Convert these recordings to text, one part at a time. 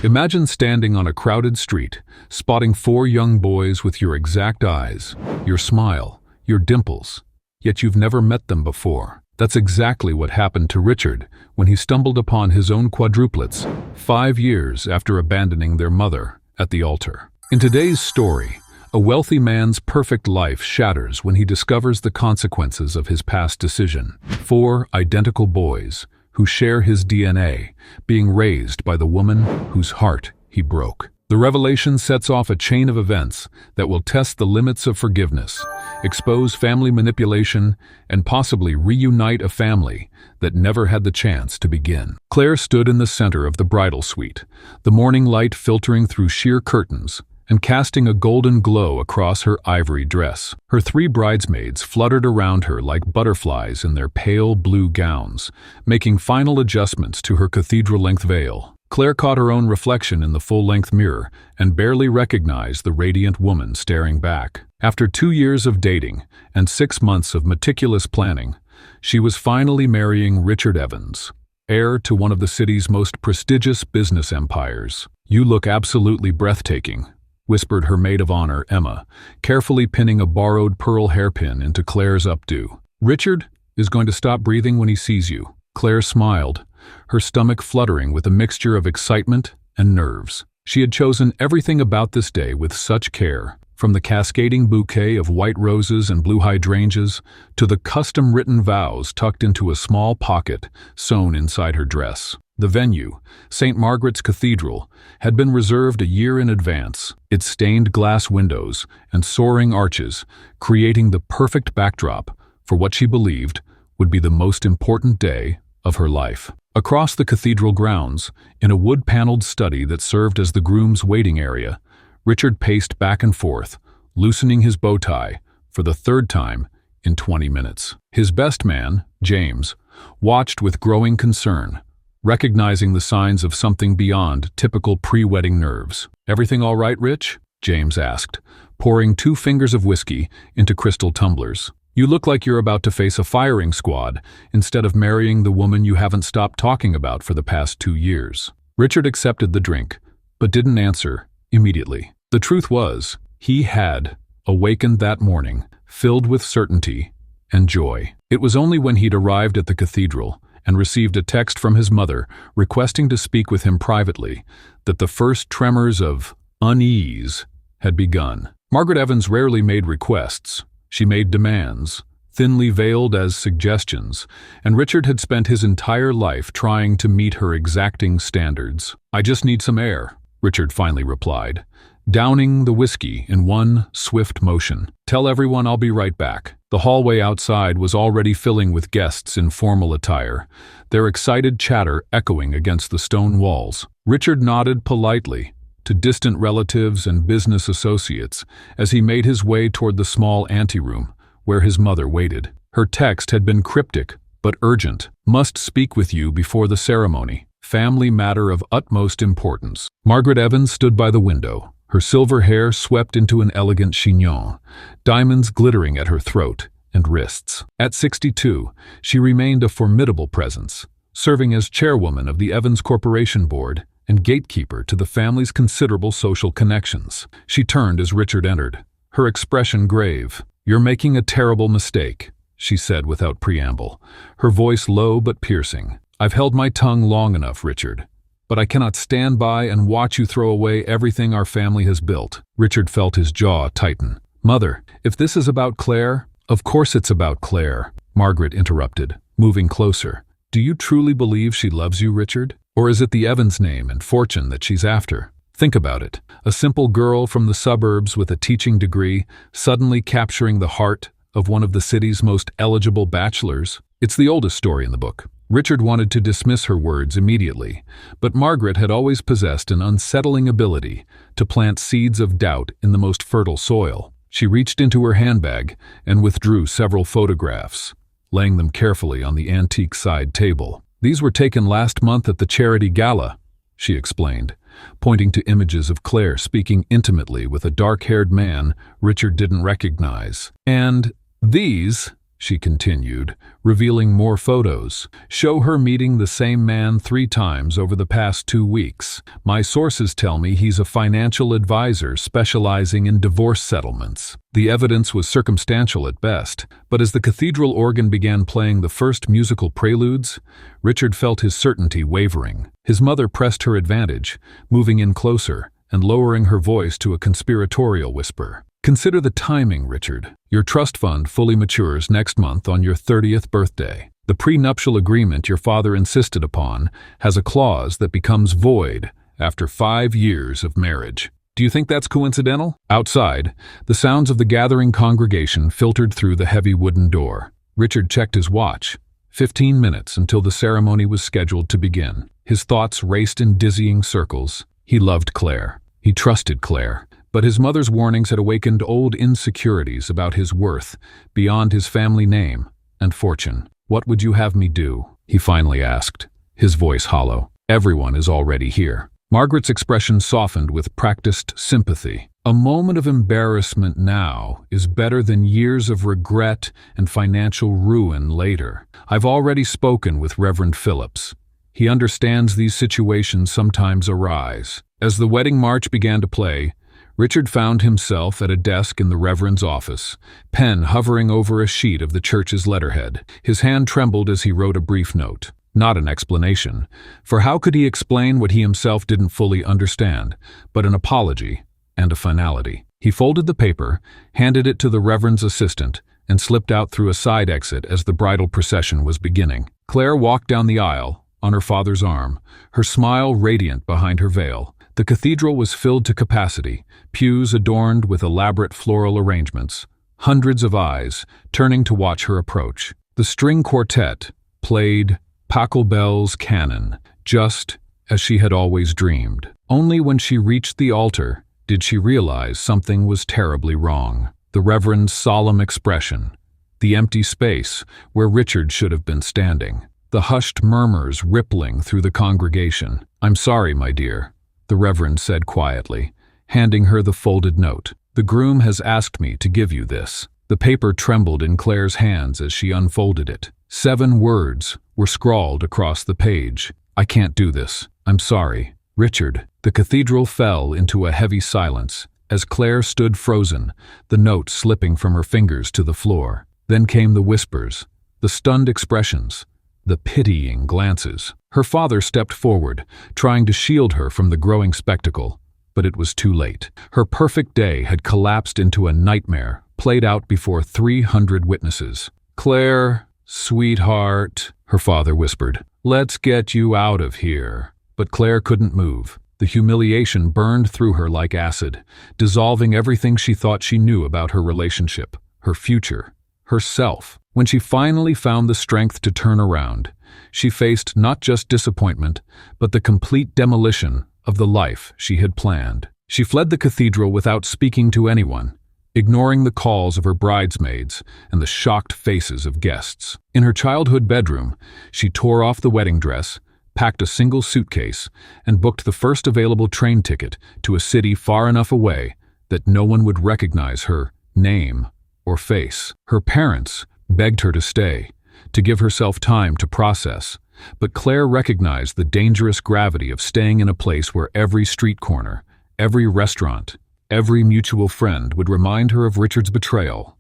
Imagine standing on a crowded street, spotting four young boys with your exact eyes, your smile, your dimples, yet you've never met them before. That's exactly what happened to Richard when he stumbled upon his own quadruplets 5 years after abandoning their mother at the altar. In today's story, a wealthy man's perfect life shatters when he discovers the consequences of his past decision. Four identical boys who share his DNA, being raised by the woman whose heart he broke. The revelation sets off a chain of events that will test the limits of forgiveness, expose family manipulation, and possibly reunite a family that never had the chance to begin. Claire stood in the center of the bridal suite, the morning light filtering through sheer curtains and casting a golden glow across her ivory dress. Her 3 bridesmaids fluttered around her like butterflies in their pale blue gowns, making final adjustments to her cathedral-length veil. Claire caught her own reflection in the full-length mirror and barely recognized the radiant woman staring back. After 2 years of dating and 6 months of meticulous planning, she was finally marrying Richard Evans, heir to one of the city's most prestigious business empires. "You look absolutely breathtaking," whispered her maid of honor, Emma, carefully pinning a borrowed pearl hairpin into Claire's updo. "Richard is going to stop breathing when he sees you." Claire smiled, her stomach fluttering with a mixture of excitement and nerves. She had chosen everything about this day with such care, from the cascading bouquet of white roses and blue hydrangeas to the custom-written vows tucked into a small pocket sewn inside her dress. The venue, St. Margaret's Cathedral, had been reserved a year in advance, its stained glass windows and soaring arches creating the perfect backdrop for what she believed would be the most important day of her life. Across the cathedral grounds, in a wood-paneled study that served as the groom's waiting area, Richard paced back and forth, loosening his bow tie for the 3rd time in 20 minutes. His best man, James, watched with growing concern, recognizing the signs of something beyond typical pre-wedding nerves. "Everything all right, Rich?" James asked, pouring 2 fingers of whiskey into crystal tumblers. "You look like you're about to face a firing squad instead of marrying the woman you haven't stopped talking about for the past 2 years. Richard accepted the drink, but didn't answer immediately. The truth was, he had awakened that morning, filled with certainty and joy. It was only when he'd arrived at the cathedral and received a text from his mother requesting to speak with him privately that the first tremors of unease had begun. Margaret Evans rarely made requests. She made demands, thinly veiled as suggestions, and Richard had spent his entire life trying to meet her exacting standards. "I just need some air," Richard finally replied, downing the whiskey in one swift motion. "Tell everyone I'll be right back." The hallway outside was already filling with guests in formal attire, their excited chatter echoing against the stone walls. Richard nodded politely to distant relatives and business associates as he made his way toward the small anteroom where his mother waited. Her text had been cryptic but urgent. "Must speak with you before the ceremony. Family matter of utmost importance." Margaret Evans stood by the window, her silver hair swept into an elegant chignon, diamonds glittering at her throat and wrists. At 62, she remained a formidable presence, serving as chairwoman of the Evans Corporation Board and gatekeeper to the family's considerable social connections. She turned as Richard entered, her expression grave. "You're making a terrible mistake," she said without preamble, her voice low but piercing. "I've held my tongue long enough, Richard, but I cannot stand by and watch you throw away everything our family has built." Richard felt his jaw tighten. "Mother, if this is about Claire—" "Of course it's about Claire," Margaret interrupted, moving closer. "Do you truly believe she loves you, Richard? Or is it the Evans name and fortune that she's after? Think about it. A simple girl from the suburbs with a teaching degree suddenly capturing the heart of one of the city's most eligible bachelors. It's the oldest story in the book." Richard wanted to dismiss her words immediately, but Margaret had always possessed an unsettling ability to plant seeds of doubt in the most fertile soil. She reached into her handbag and withdrew several photographs, laying them carefully on the antique side table. "These were taken last month at the charity gala," she explained, pointing to images of Claire speaking intimately with a dark-haired man Richard didn't recognize. "And these," she continued, revealing more photos. Show her meeting the same man 3 times over the past 2 weeks. My sources tell me he's a financial advisor specializing in divorce settlements. The evidence was circumstantial at best, but as the cathedral organ began playing the first musical preludes, Richard felt his certainty wavering. His mother pressed her advantage, moving in closer and lowering her voice to a conspiratorial whisper. Consider the timing, Richard. Your trust fund fully matures next month on your 30th birthday. The prenuptial agreement your father insisted upon has a clause that becomes void after 5 years of marriage. Do you think that's coincidental? Outside, the sounds of the gathering congregation filtered through the heavy wooden door. Richard checked his watch. 15 minutes until the ceremony was scheduled to begin. His thoughts raced in dizzying circles. He loved Claire. He trusted Claire. But his mother's warnings had awakened old insecurities about his worth beyond his family name and fortune. What would you have me do? He finally asked, his voice hollow. Everyone is already here. Margaret's expression softened with practiced sympathy. A moment of embarrassment now is better than years of regret and financial ruin later. I've already spoken with Reverend Phillips. He understands these situations sometimes arise. As the wedding march began to play, Richard found himself at a desk in the Reverend's office, pen hovering over a sheet of the church's letterhead. His hand trembled as he wrote a brief note. Not an explanation, for how could he explain what he himself didn't fully understand, but an apology and a finality. He folded the paper, handed it to the Reverend's assistant, and slipped out through a side exit as the bridal procession was beginning. Claire walked down the aisle, on her father's arm, her smile radiant behind her veil. The cathedral was filled to capacity, pews adorned with elaborate floral arrangements, hundreds of eyes turning to watch her approach. The string quartet played Pachelbel's canon, just as she had always dreamed. Only when she reached the altar did she realize something was terribly wrong. The Reverend's solemn expression, the empty space where Richard should have been standing, the hushed murmurs rippling through the congregation. "I'm sorry, my dear," the Reverend said quietly, handing her the folded note. "The groom has asked me to give you this." The paper trembled in Claire's hands as she unfolded it. 7 words were scrawled across the page. "I can't do this. I'm sorry. Richard." The cathedral fell into a heavy silence as Claire stood frozen, the note slipping from her fingers to the floor. Then came the whispers, the stunned expressions, the pitying glances. Her father stepped forward, trying to shield her from the growing spectacle, but it was too late. Her perfect day had collapsed into a nightmare, played out before 300 witnesses. "Claire, sweetheart," her father whispered, "let's get you out of here." But Claire couldn't move. The humiliation burned through her like acid, dissolving everything she thought she knew about her relationship, her future, herself. When she finally found the strength to turn around, she faced not just disappointment, but the complete demolition of the life she had planned. She fled the cathedral without speaking to anyone, ignoring the calls of her bridesmaids and the shocked faces of guests. In her childhood bedroom, she tore off the wedding dress, packed a single suitcase, and booked the first available train ticket to a city far enough away that no one would recognize her name or face. Her parents begged her to stay, to give herself time to process, but Claire recognized the dangerous gravity of staying in a place where every street corner, every restaurant, every mutual friend would remind her of Richard's betrayal.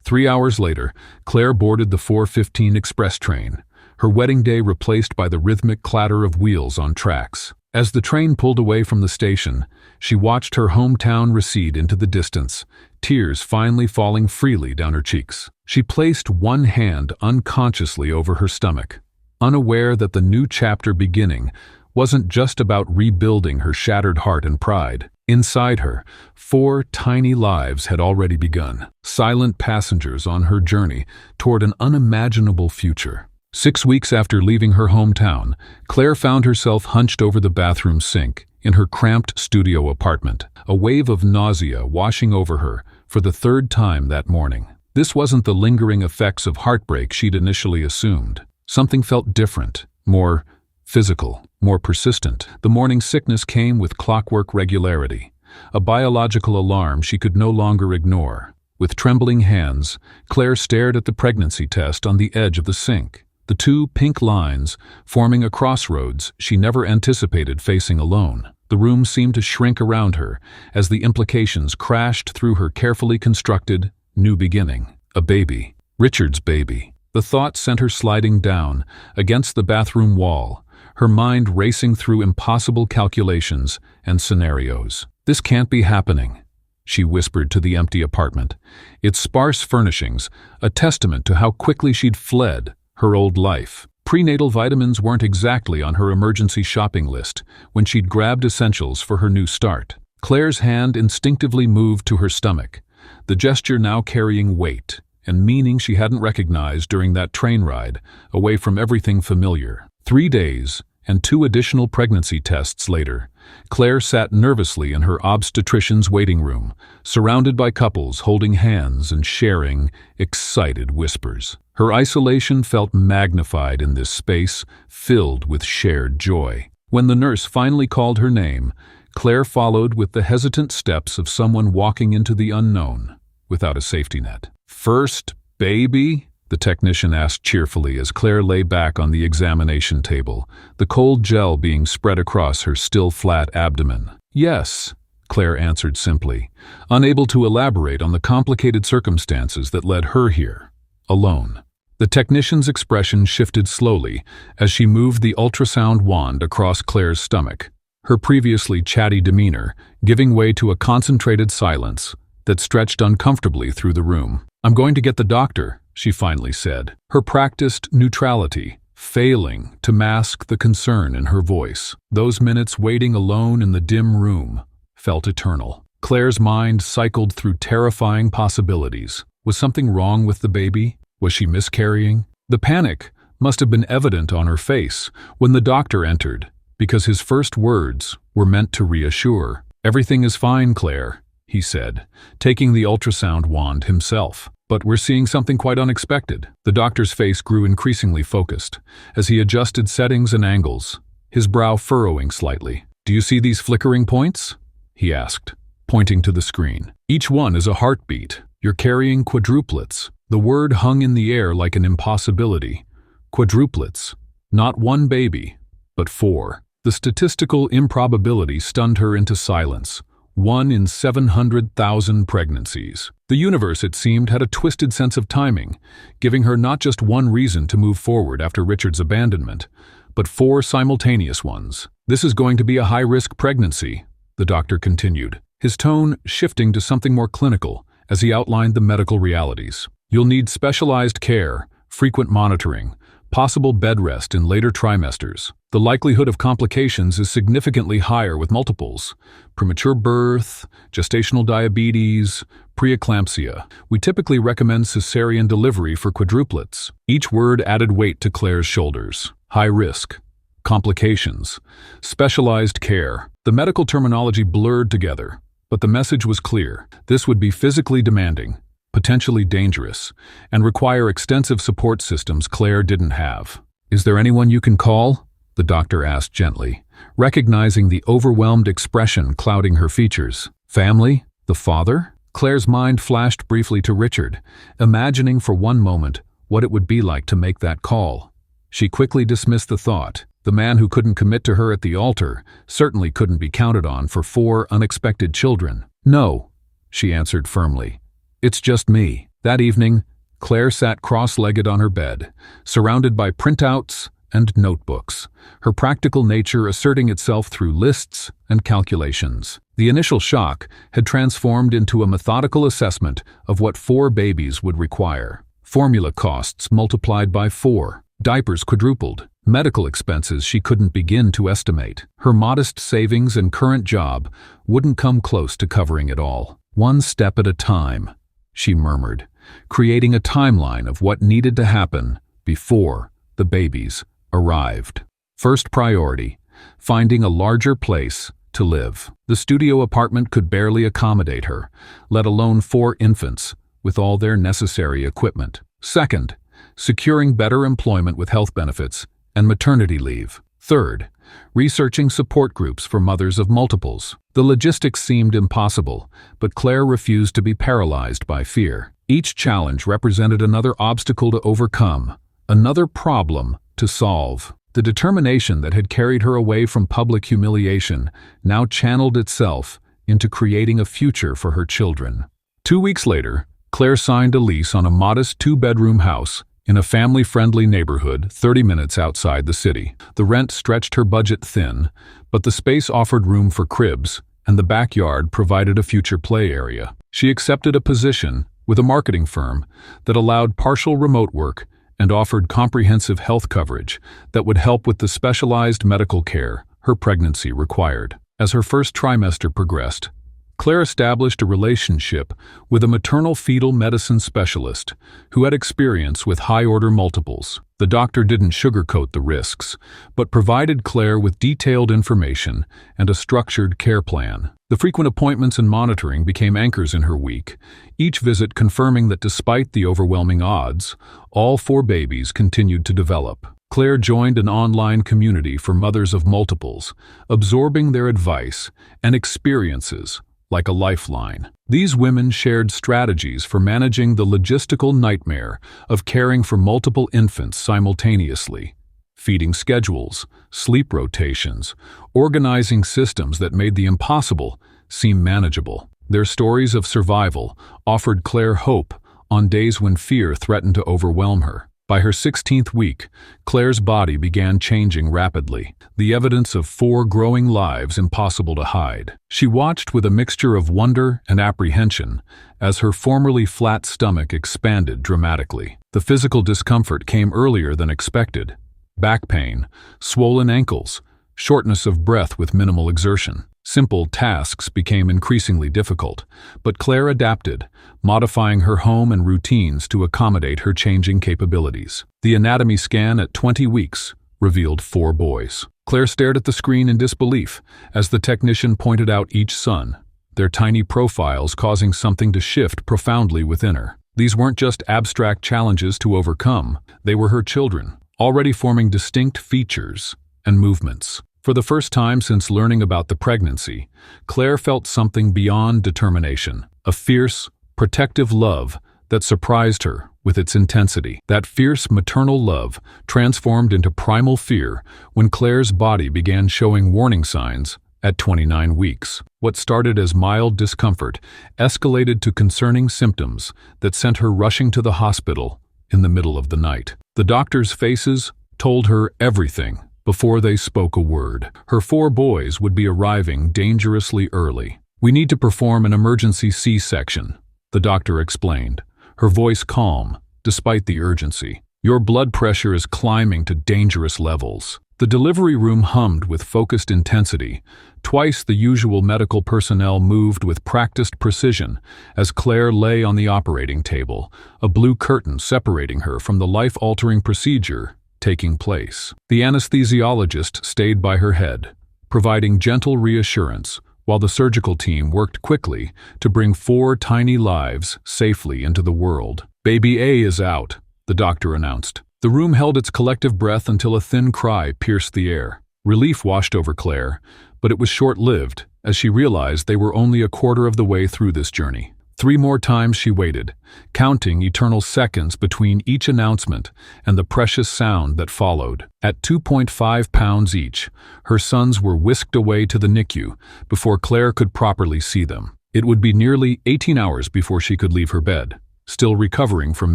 3 hours later, Claire boarded the 4:15 express train, her wedding day replaced by the rhythmic clatter of wheels on tracks. As the train pulled away from the station, she watched her hometown recede into the distance, tears finally falling freely down her cheeks. She placed one hand unconsciously over her stomach, unaware that the new chapter beginning wasn't just about rebuilding her shattered heart and pride. Inside her, 4 tiny lives had already begun, silent passengers on her journey toward an unimaginable future. 6 weeks after leaving her hometown, Claire found herself hunched over the bathroom sink in her cramped studio apartment, a wave of nausea washing over her for the 3rd time that morning. This wasn't the lingering effects of heartbreak she'd initially assumed. Something felt different, more physical, more persistent. The morning sickness came with clockwork regularity, a biological alarm she could no longer ignore. With trembling hands, Claire stared at the pregnancy test on the edge of the sink. The two pink lines forming a crossroads she never anticipated facing alone. The room seemed to shrink around her as the implications crashed through her carefully constructed new beginning. A baby. Richard's baby. The thought sent her sliding down against the bathroom wall, her mind racing through impossible calculations and scenarios. This can't be happening, she whispered to the empty apartment, its sparse furnishings a testament to how quickly she'd fled her old life. Prenatal vitamins weren't exactly on her emergency shopping list when she'd grabbed essentials for her new start. Claire's hand instinctively moved to her stomach, the gesture now carrying weight and meaning she hadn't recognized during that train ride away from everything familiar. 3 days and 2 additional pregnancy tests later, Claire sat nervously in her obstetrician's waiting room, surrounded by couples holding hands and sharing excited whispers. Her isolation felt magnified in this space filled with shared joy. When the nurse finally called her name, Claire followed with the hesitant steps of someone walking into the unknown without a safety net. "First baby?" the technician asked cheerfully as Claire lay back on the examination table, the cold gel being spread across her still flat abdomen. "Yes," Claire answered simply, unable to elaborate on the complicated circumstances that led her here, alone. The technician's expression shifted slowly as she moved the ultrasound wand across Claire's stomach, her previously chatty demeanor giving way to a concentrated silence that stretched uncomfortably through the room. "I'm going to get the doctor," she finally said, her practiced neutrality failing to mask the concern in her voice. Those minutes waiting alone in the dim room felt eternal. Claire's mind cycled through terrifying possibilities. Was something wrong with the baby? Was she miscarrying? The panic must have been evident on her face when the doctor entered, because his first words were meant to reassure. "Everything is fine, Claire," he said, taking the ultrasound wand himself. "But we're seeing something quite unexpected." The doctor's face grew increasingly focused as he adjusted settings and angles, his brow furrowing slightly. "Do you see these flickering points?" he asked, pointing to the screen. "Each one is a heartbeat. You're carrying quadruplets." The word hung in the air like an impossibility. Quadruplets. Not one baby, but 4. The statistical improbability stunned her into silence. 1 in 700,000 pregnancies. The universe, it seemed, had a twisted sense of timing, giving her not just one reason to move forward after Richard's abandonment, but 4 simultaneous ones. "This is going to be a high-risk pregnancy," the doctor continued, his tone shifting to something more clinical as he outlined the medical realities. "You'll need specialized care, frequent monitoring, possible bed rest in later trimesters. The likelihood of complications is significantly higher with multiples: premature birth, gestational diabetes, preeclampsia. We typically recommend cesarean delivery for quadruplets." Each word added weight to Claire's shoulders. High risk, complications, specialized care. The medical terminology blurred together, but the message was clear. This would be physically demanding, potentially dangerous, and require extensive support systems Claire didn't have. "Is there anyone you can call?" the doctor asked gently, recognizing the overwhelmed expression clouding her features. "Family? The father?" Claire's mind flashed briefly to Richard, imagining for one moment what it would be like to make that call. She quickly dismissed the thought. The man who couldn't commit to her at the altar certainly couldn't be counted on for 4 unexpected children. "No," she answered firmly. "It's just me." That evening, Claire sat cross-legged on her bed, surrounded by printouts and notebooks, her practical nature asserting itself through lists and calculations. The initial shock had transformed into a methodical assessment of what 4 babies would require. Formula costs multiplied by 4, diapers quadrupled, medical expenses she couldn't begin to estimate. Her modest savings and current job wouldn't come close to covering it all. "One step at a time," she murmured, creating a timeline of what needed to happen before the babies arrived. First priority, finding a larger place to live. The studio apartment could barely accommodate her, let alone 4 infants with all their necessary equipment. Second, securing better employment with health benefits and maternity leave. Third, researching support groups for mothers of multiples. The logistics seemed impossible, but Claire refused to be paralyzed by fear. Each challenge represented another obstacle to overcome, another problem to solve. The determination that had carried her away from public humiliation now channeled itself into creating a future for her children. 2 weeks later, Claire signed a lease on a modest 2-bedroom house in a family-friendly neighborhood 30 minutes outside the city. The rent stretched her budget thin, but the space offered room for cribs, and the backyard provided a future play area. She accepted a position with a marketing firm that allowed partial remote work and offered comprehensive health coverage that would help with the specialized medical care her pregnancy required. As her first trimester progressed, Claire established a relationship with a maternal-fetal medicine specialist who had experience with high-order multiples. The doctor didn't sugarcoat the risks, but provided Claire with detailed information and a structured care plan. The frequent appointments and monitoring became anchors in her week, each visit confirming that despite the overwhelming odds, all 4 babies continued to develop. Claire joined an online community for mothers of multiples, absorbing their advice and experiences like a lifeline. These women shared strategies for managing the logistical nightmare of caring for multiple infants simultaneously, feeding schedules, sleep rotations, organizing systems that made the impossible seem manageable. Their stories of survival offered Claire hope on days when fear threatened to overwhelm her. By her 16th week, Claire's body began changing rapidly, the evidence of 4 growing lives impossible to hide. She watched with a mixture of wonder and apprehension as her formerly flat stomach expanded dramatically. The physical discomfort came earlier than expected: back pain, swollen ankles, shortness of breath with minimal exertion. Simple tasks became increasingly difficult, but Claire adapted, modifying her home and routines to accommodate her changing capabilities. The anatomy scan at 20 weeks revealed 4 boys. Claire stared at the screen in disbelief as the technician pointed out each son, their tiny profiles causing something to shift profoundly within her. These weren't just abstract challenges to overcome, they were her children, already forming distinct features and movements. For the first time since learning about the pregnancy, Claire felt something beyond determination, a fierce, protective love that surprised her with its intensity. That fierce maternal love transformed into primal fear when Claire's body began showing warning signs at 29 weeks. What started as mild discomfort escalated to concerning symptoms that sent her rushing to the hospital in the middle of the night. The doctors' faces told her everything before they spoke a word. Her 4 boys would be arriving dangerously early. "We need to perform an emergency C-section," the doctor explained, her voice calm despite the urgency. "Your blood pressure is climbing to dangerous levels." The delivery room hummed with focused intensity. Twice the usual medical personnel moved with practiced precision as Claire lay on the operating table, a blue curtain separating her from the life-altering procedure taking place. The anesthesiologist stayed by her head, providing gentle reassurance, while the surgical team worked quickly to bring 4 tiny lives safely into the world. "Baby A is out," the doctor announced. The room held its collective breath until a thin cry pierced the air. Relief washed over Claire, but it was short-lived as she realized they were only a quarter of the way through this journey. 3 more times she waited, counting eternal seconds between each announcement and the precious sound that followed. At 2.5 pounds each, her sons were whisked away to the NICU before Claire could properly see them. It would be nearly 18 hours before she could leave her bed, still recovering from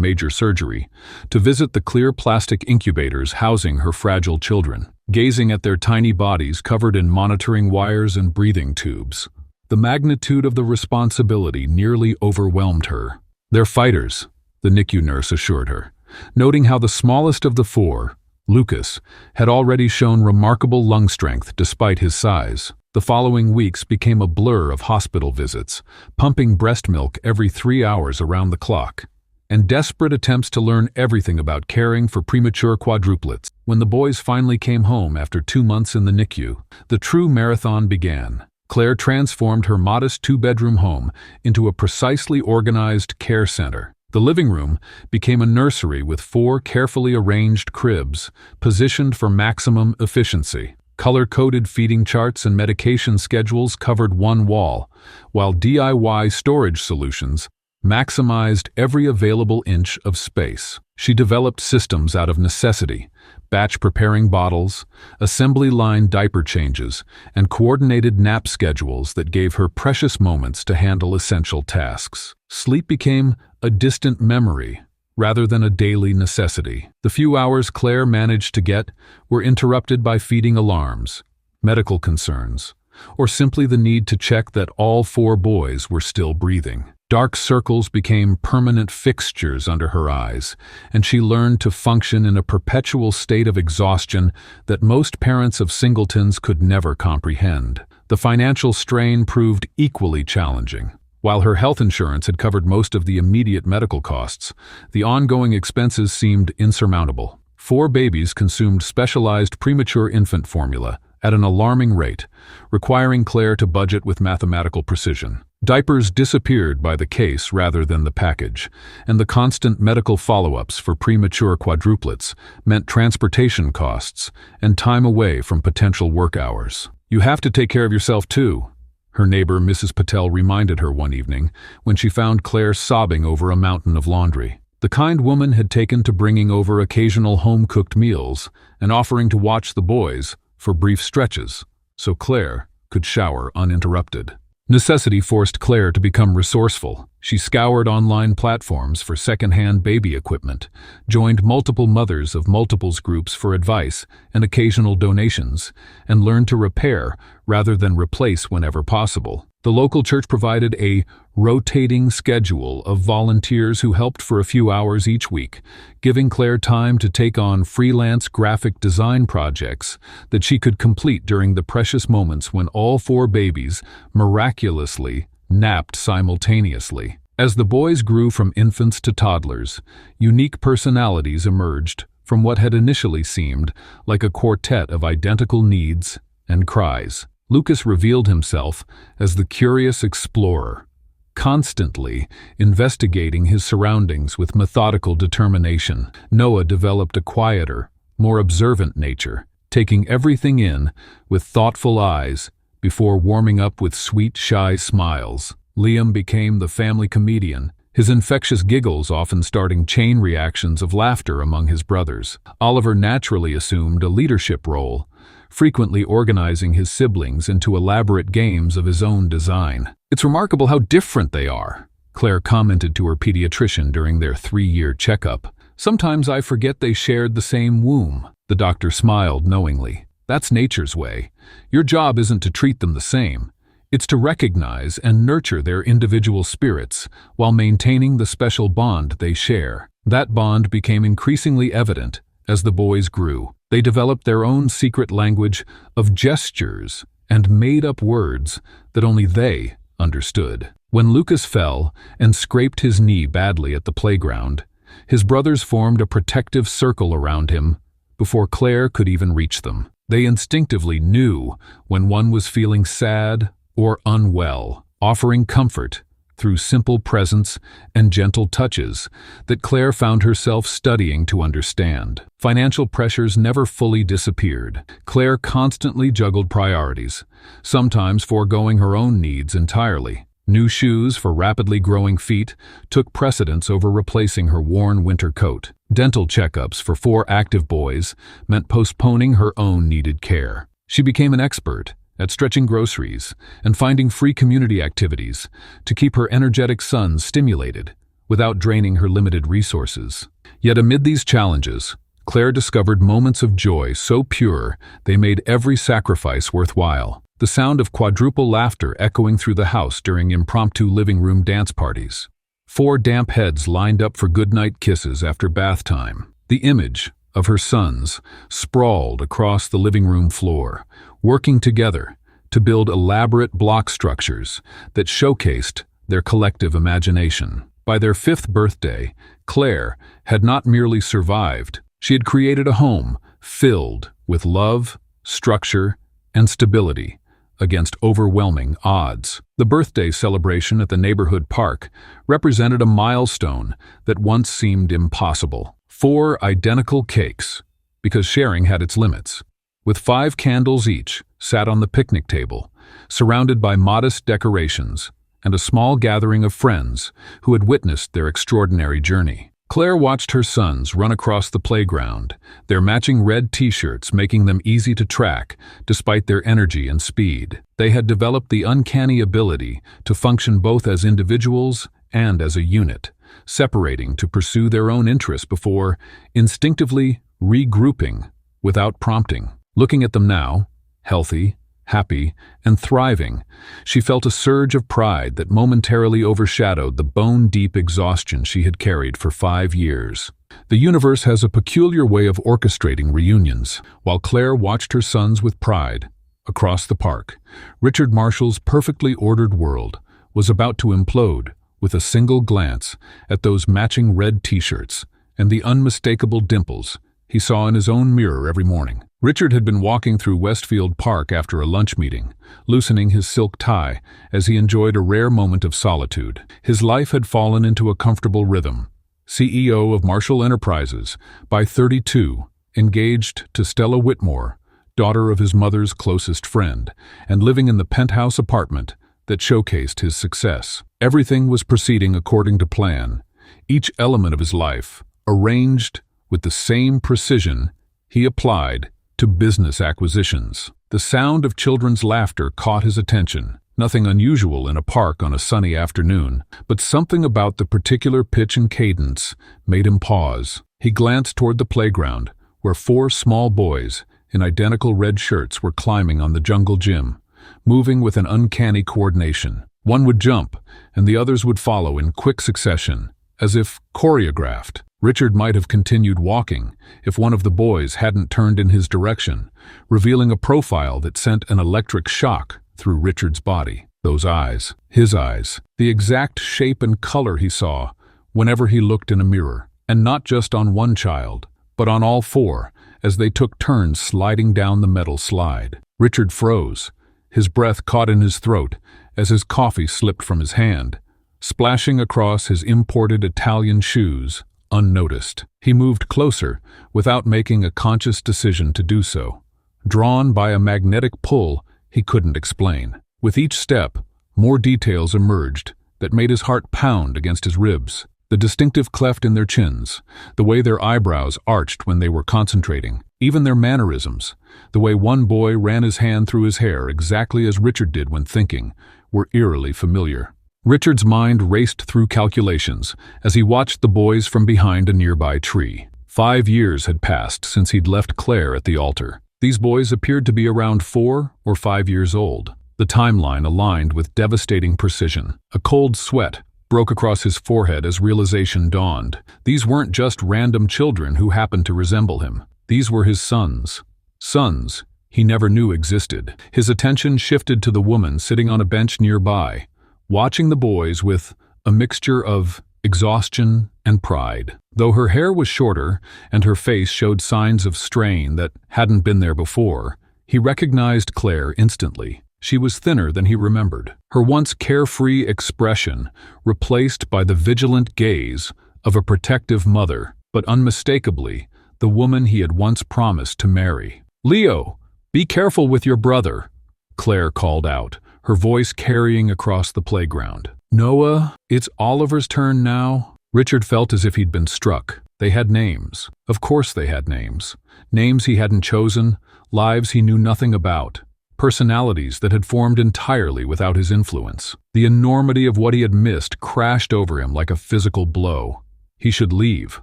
major surgery, to visit the clear plastic incubators housing her fragile children, gazing at their tiny bodies covered in monitoring wires and breathing tubes. The magnitude of the responsibility nearly overwhelmed her. "They're fighters," the NICU nurse assured her, noting how the smallest of the 4, Lucas, had already shown remarkable lung strength despite his size. The following weeks became a blur of hospital visits, pumping breast milk every 3 hours around the clock, and desperate attempts to learn everything about caring for premature quadruplets. When the boys finally came home after 2 months in the NICU, the true marathon began. Claire transformed her modest 2-bedroom home into a precisely organized care center. The living room became a nursery with 4 carefully arranged cribs, positioned for maximum efficiency. Color-coded feeding charts and medication schedules covered one wall, while DIY storage solutions maximized every available inch of space. She developed systems out of necessity: batch-preparing bottles, assembly-line diaper changes, and coordinated nap schedules that gave her precious moments to handle essential tasks. Sleep became a distant memory rather than a daily necessity. The few hours Claire managed to get were interrupted by feeding alarms, medical concerns, or simply the need to check that all 4 boys were still breathing. Dark circles became permanent fixtures under her eyes, and she learned to function in a perpetual state of exhaustion that most parents of singletons could never comprehend. The financial strain proved equally challenging. While her health insurance had covered most of the immediate medical costs, the ongoing expenses seemed insurmountable. 4 babies consumed specialized premature infant formula at an alarming rate, requiring Claire to budget with mathematical precision. Diapers disappeared by the case rather than the package, and the constant medical follow-ups for premature quadruplets meant transportation costs and time away from potential work hours. "You have to take care of yourself too," her neighbor Mrs. Patel reminded her one evening when she found Claire sobbing over a mountain of laundry. The kind woman had taken to bringing over occasional home-cooked meals and offering to watch the boys for brief stretches, so Claire could shower uninterrupted. Necessity forced Claire to become resourceful. She scoured online platforms for second-hand baby equipment, joined multiple mothers of multiples groups for advice and occasional donations, and learned to repair rather than replace whenever possible. The local church provided a rotating schedule of volunteers who helped for a few hours each week, giving Claire time to take on freelance graphic design projects that she could complete during the precious moments when all 4 babies miraculously napped simultaneously. As the boys grew from infants to toddlers, unique personalities emerged from what had initially seemed like a quartet of identical needs and cries. Lucas revealed himself as the curious explorer, constantly investigating his surroundings with methodical determination. Noah developed a quieter, more observant nature, taking everything in with thoughtful eyes before warming up with sweet, shy smiles. Liam became the family comedian, his infectious giggles often starting chain reactions of laughter among his brothers. Oliver naturally assumed a leadership role, frequently organizing his siblings into elaborate games of his own design. "It's remarkable how different they are," Claire commented to her pediatrician during their 3-year checkup. "Sometimes I forget they shared the same womb." The doctor smiled knowingly. "That's nature's way. Your job isn't to treat them the same. It's to recognize and nurture their individual spirits while maintaining the special bond they share." That bond became increasingly evident as the boys grew. They developed their own secret language of gestures and made-up words that only they understood. When Lucas fell and scraped his knee badly at the playground, his brothers formed a protective circle around him before Claire could even reach them. They instinctively knew when one was feeling sad or unwell, offering comfort through simple presence and gentle touches that Claire found herself studying to understand. Financial pressures never fully disappeared. Claire constantly juggled priorities, sometimes foregoing her own needs entirely. New shoes for rapidly growing feet took precedence over replacing her worn winter coat. Dental checkups for 4 active boys meant postponing her own needed care. She became an expert at stretching groceries and finding free community activities to keep her energetic sons stimulated without draining her limited resources. Yet amid these challenges, Claire discovered moments of joy so pure they made every sacrifice worthwhile. The sound of quadruple laughter echoing through the house during impromptu living room dance parties. 4 damp heads lined up for goodnight kisses after bath time. The image of her sons sprawled across the living room floor, working together to build elaborate block structures that showcased their collective imagination. By their 5th birthday, Claire had not merely survived, she had created a home filled with love, structure, and stability, against overwhelming odds. The birthday celebration at the neighborhood park represented a milestone that once seemed impossible. 4 identical cakes, because sharing had its limits, with 5 candles each, sat on the picnic table, surrounded by modest decorations and a small gathering of friends who had witnessed their extraordinary journey. Claire watched her sons run across the playground, their matching red t-shirts making them easy to track despite their energy and speed. They had developed the uncanny ability to function both as individuals and as a unit, separating to pursue their own interests before instinctively regrouping without prompting. Looking at them now, healthy, happy, and thriving, she felt a surge of pride that momentarily overshadowed the bone-deep exhaustion she had carried for 5 years. The universe has a peculiar way of orchestrating reunions. While Claire watched her sons with pride, across the park, Richard Marshall's perfectly ordered world was about to implode with a single glance at those matching red t-shirts and the unmistakable dimples he saw in his own mirror every morning. Richard had been walking through Westfield Park after a lunch meeting, loosening his silk tie as he enjoyed a rare moment of solitude. His life had fallen into a comfortable rhythm. CEO of Marshall Enterprises, by 32, engaged to Stella Whitmore, daughter of his mother's closest friend, and living in the penthouse apartment that showcased his success. Everything was proceeding according to plan, each element of his life arranged with the same precision he applied to business acquisitions. The sound of children's laughter caught his attention, nothing unusual in a park on a sunny afternoon, but something about the particular pitch and cadence made him pause. He glanced toward the playground, where 4 small boys in identical red shirts were climbing on the jungle gym, moving with an uncanny coordination. One would jump, and the others would follow in quick succession, as if choreographed. Richard might have continued walking if one of the boys hadn't turned in his direction, revealing a profile that sent an electric shock through Richard's body. Those eyes, his eyes, the exact shape and color he saw whenever he looked in a mirror, and not just on one child, but on all 4 as they took turns sliding down the metal slide. Richard froze, his breath caught in his throat as his coffee slipped from his hand, splashing across his imported Italian shoes unnoticed. He moved closer without making a conscious decision to do so, drawn by a magnetic pull he couldn't explain. With each step, more details emerged that made his heart pound against his ribs. The distinctive cleft in their chins, the way their eyebrows arched when they were concentrating, even their mannerisms, the way one boy ran his hand through his hair exactly as Richard did when thinking, were eerily familiar. Richard's mind raced through calculations as he watched the boys from behind a nearby tree. 5 years had passed since he'd left Claire at the altar. These boys appeared to be around 4 or 5 years old. The timeline aligned with devastating precision. A cold sweat broke across his forehead as realization dawned. These weren't just random children who happened to resemble him. These were his sons. Sons he never knew existed. His attention shifted to the woman sitting on a bench nearby, watching the boys with a mixture of exhaustion and pride. Though her hair was shorter and her face showed signs of strain that hadn't been there before, he recognized Claire instantly. She was thinner than he remembered, her once carefree expression replaced by the vigilant gaze of a protective mother, but unmistakably the woman he had once promised to marry. "Leo, be careful with your brother," Claire called out, her voice carrying across the playground. "Noah, it's Oliver's turn now." Richard felt as if he'd been struck. They had names. Of course they had names. Names he hadn't chosen, lives he knew nothing about, personalities that had formed entirely without his influence. The enormity of what he had missed crashed over him like a physical blow. He should leave,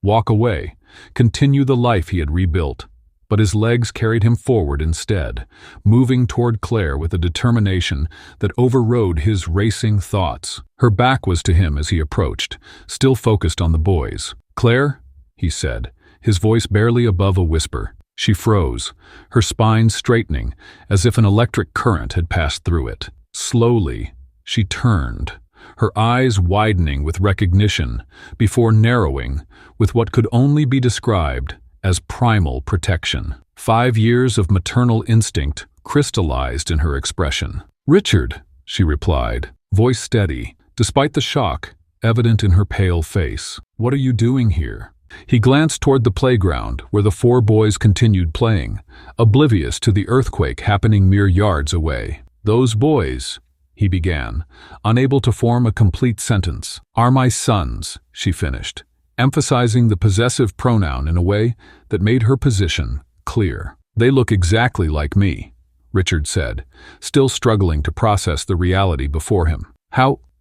walk away, continue the life he had rebuilt. But his legs carried him forward instead, moving toward Claire with a determination that overrode his racing thoughts. Her back was to him as he approached, still focused on the boys. "Claire?" he said, his voice barely above a whisper. She froze, her spine straightening as if an electric current had passed through it. Slowly, she turned, her eyes widening with recognition before narrowing with what could only be described as primal protection. 5 years of maternal instinct crystallized in her expression. "Richard," she replied, voice steady, despite the shock evident in her pale face. "What are you doing here?" He glanced toward the playground, where the 4 boys continued playing, oblivious to the earthquake happening mere yards away. "Those boys," he began, unable to form a complete sentence. "Are my sons," she finished, emphasizing the possessive pronoun in a way that made her position clear. "They look exactly like me," Richard said, still struggling to process the reality before him.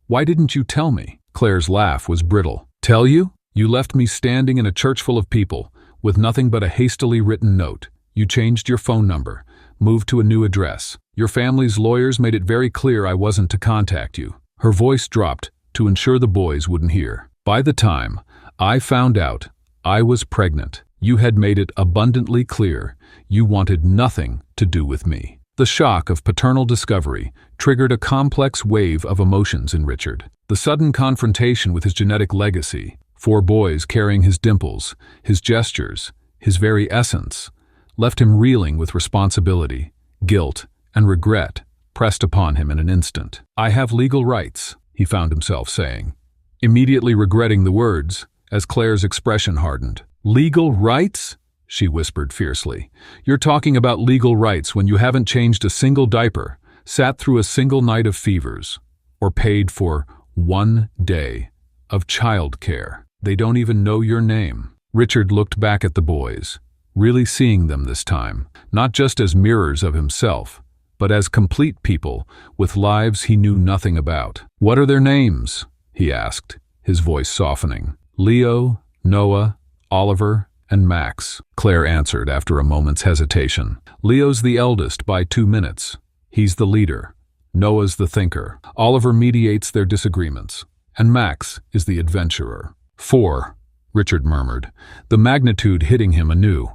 Why didn't you tell me?" Claire's laugh was brittle. "Tell you? You left me standing in a church full of people, with nothing but a hastily written note. You changed your phone number, moved to a new address. Your family's lawyers made it very clear I wasn't to contact you." Her voice dropped to ensure the boys wouldn't hear. "By the time I found out I was pregnant, you had made it abundantly clear you wanted nothing to do with me." The shock of paternal discovery triggered a complex wave of emotions in Richard. The sudden confrontation with his genetic legacy, 4 boys carrying his dimples, his gestures, his very essence, left him reeling with responsibility, guilt, and regret pressed upon him in an instant. "I have legal rights," he found himself saying, immediately regretting the words as Claire's expression hardened. "Legal rights?" she whispered fiercely. "You're talking about legal rights when you haven't changed a single diaper, sat through a single night of fevers, or paid for 1 day of child care. They don't even know your name." Richard looked back at the boys, really seeing them this time, not just as mirrors of himself, but as complete people with lives he knew nothing about. "What are their names?" he asked, his voice softening. "Leo, Noah, Oliver, and Max," Claire answered after a moment's hesitation. "Leo's the eldest by 2 minutes. He's the leader. Noah's the thinker. Oliver mediates their disagreements. And Max is the adventurer." 4, Richard murmured, the magnitude hitting him anew.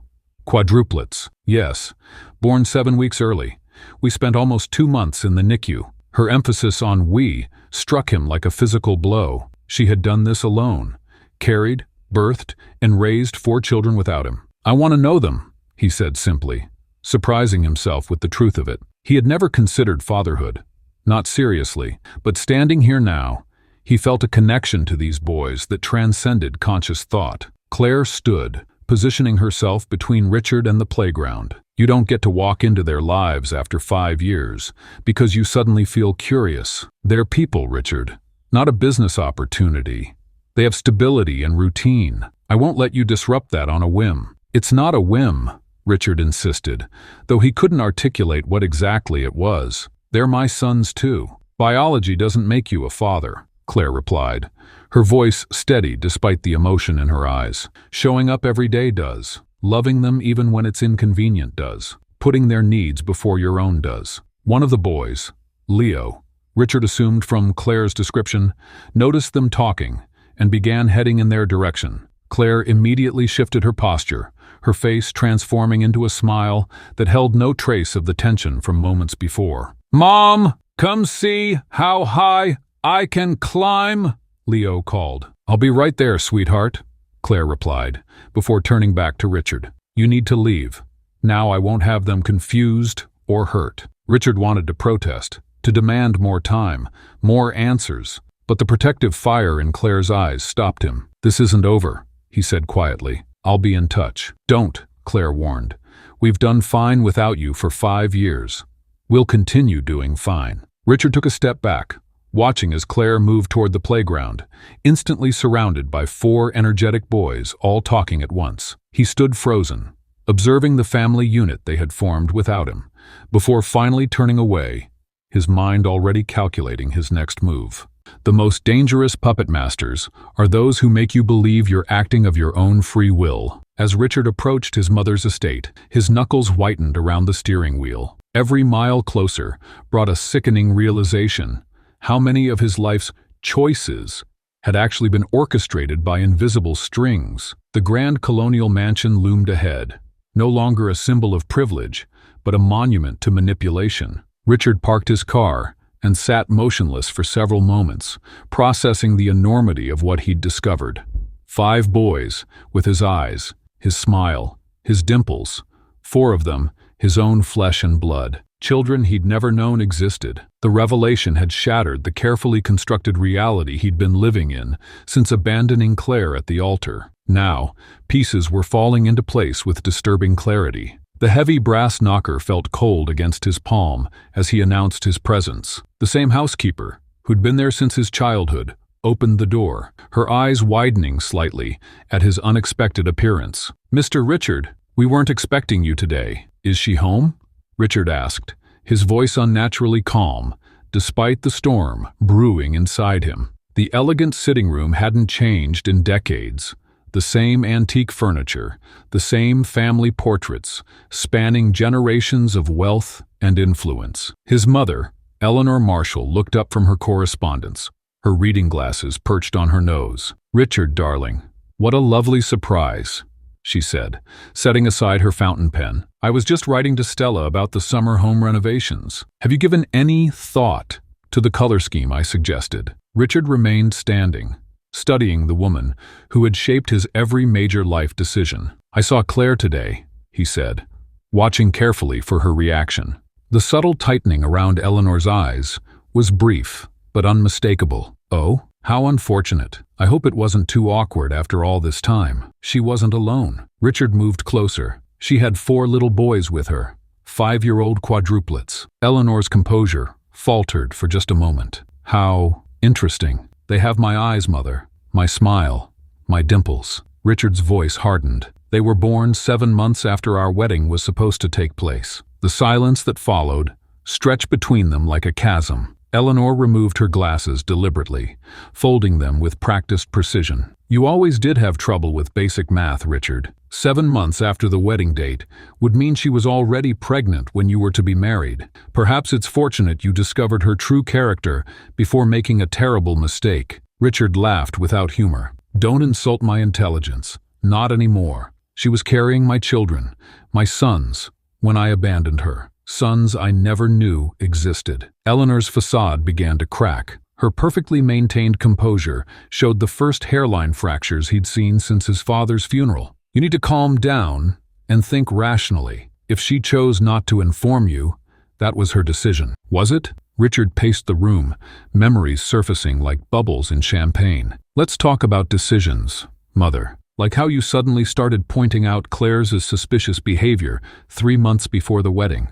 "Quadruplets, yes. Born 7 weeks early. We spent almost 2 months in the NICU." Her emphasis on "we" struck him like a physical blow. She had done this alone. Carried, birthed, and raised 4 children without him. "I want to know them," he said simply, surprising himself with the truth of it. He had never considered fatherhood. Not seriously, but standing here now, he felt a connection to these boys that transcended conscious thought. Claire stood, positioning herself between Richard and the playground. You don't get to walk into their lives after 5 years because you suddenly feel curious. They're people, Richard, not a business opportunity. They have stability and routine. I won't let you disrupt that on a whim. "It's not a whim," Richard insisted, though he couldn't articulate what exactly it was. "They're my sons too." "Biology doesn't make you a father," Claire replied, her voice steady despite the emotion in her eyes. "Showing up every day does. Loving them even when it's inconvenient does. Putting their needs before your own does." One of the boys, Leo, Richard assumed from Claire's description, noticed them talking and began heading in their direction. Claire immediately shifted her posture, her face transforming into a smile that held no trace of the tension from moments before. "Mom, come see how high I can climb," Leo called. "I'll be right there, sweetheart," Claire replied, before turning back to Richard. "You need to leave. Now I won't have them confused or hurt." Richard wanted to protest, to demand more time, more answers, but the protective fire in Claire's eyes stopped him. "This isn't over," he said quietly. "I'll be in touch." "Don't," Claire warned. "We've done fine without you for 5 years. We'll continue doing fine." Richard took a step back, watching as Claire moved toward the playground, instantly surrounded by 4 energetic boys all talking at once. He stood frozen, observing the family unit they had formed without him, before finally turning away, his mind already calculating his next move. The most dangerous puppet masters are those who make you believe you're acting of your own free will. As Richard approached his mother's estate, his knuckles whitened around the steering wheel. Every mile closer brought a sickening realization: how many of his life's choices had actually been orchestrated by invisible strings. The grand colonial mansion loomed ahead, no longer a symbol of privilege, but a monument to manipulation. Richard parked his car and sat motionless for several moments, processing the enormity of what he'd discovered. 5 boys, with his eyes, his smile, his dimples, 4 of them his own flesh and blood. children he'd never known existed. The revelation had shattered the carefully constructed reality he'd been living in since abandoning Claire at the altar. Now, pieces were falling into place with disturbing clarity. The heavy brass knocker felt cold against his palm as he announced his presence. The same housekeeper, who'd been there since his childhood, opened the door, her eyes widening slightly at his unexpected appearance. "Mr. Richard, we weren't expecting you today. Is she home?" Richard asked, his voice unnaturally calm, despite the storm brewing inside him. The elegant sitting room hadn't changed in decades. The same antique furniture, the same family portraits, spanning generations of wealth and influence. His mother, Eleanor Marshall, looked up from her correspondence, her reading glasses perched on her nose. "Richard, darling, what a lovely surprise," she said, setting aside her fountain pen. "I was just writing to Stella about the summer home renovations. Have you given any thought to the color scheme I suggested?" Richard remained standing, studying the woman who had shaped his every major life decision. "I saw Claire today," he said, watching carefully for her reaction. The subtle tightening around Eleanor's eyes was brief, but unmistakable. "Oh, how unfortunate. I hope it wasn't too awkward after all this time." She wasn't alone. Richard moved closer. She had 4 little boys with her, 5-year-old quadruplets. Eleanor's composure faltered for just a moment. "How interesting. They have my eyes, Mother, my smile, my dimples." Richard's voice hardened. "They were born 7 months after our wedding was supposed to take place." The silence that followed stretched between them like a chasm. Eleanor removed her glasses deliberately, folding them with practiced precision. "You always did have trouble with basic math, Richard. 7 months after the wedding date would mean she was already pregnant when you were to be married. Perhaps it's fortunate you discovered her true character before making a terrible mistake." Richard laughed without humor. "Don't insult my intelligence. Not anymore. She was carrying my children, my sons, when I abandoned her. Sons I never knew existed." Eleanor's facade began to crack. Her perfectly maintained composure showed the first hairline fractures he'd seen since his father's funeral. "You need to calm down and think rationally. If she chose not to inform you, that was her decision." "Was it?" Richard paced the room, memories surfacing like bubbles in champagne. "Let's talk about decisions, Mother. Like how you suddenly started pointing out Claire's suspicious behavior 3 months before the wedding.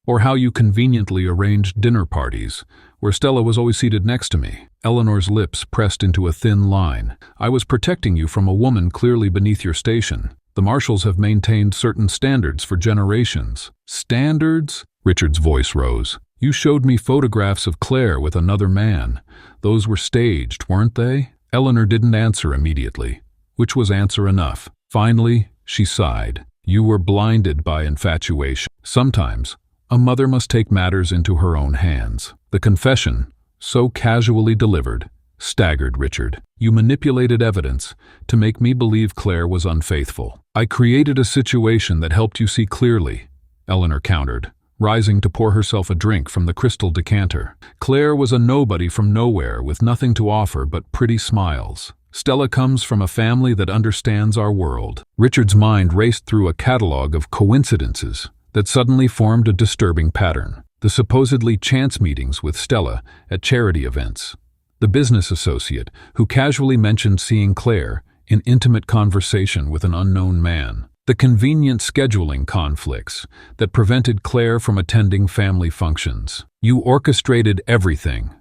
Or how you conveniently arranged dinner parties, where Stella was always seated next to me." Eleanor's lips pressed into a thin line. "I was protecting you from a woman clearly beneath your station. The Marshalls have maintained certain standards for generations." "Standards?" Richard's voice rose. "You showed me photographs of Claire with another man. Those were staged, weren't they?" Eleanor didn't answer immediately, which was answer enough. Finally, she sighed. "You were blinded by infatuation. Sometimes a mother must take matters into her own hands." The confession, so casually delivered, staggered Richard. "You manipulated evidence to make me believe Claire was unfaithful." "I created a situation that helped you see clearly," Eleanor countered, rising to pour herself a drink from the crystal decanter. "Claire was a nobody from nowhere with nothing to offer but pretty smiles. Stella comes from a family that understands our world." Richard's mind raced through a catalog of coincidences that suddenly formed a disturbing pattern. The supposedly chance meetings with Stella at charity events. The business associate who casually mentioned seeing Claire in intimate conversation with an unknown man. The convenient scheduling conflicts that prevented Claire from attending family functions. "You orchestrated everything,"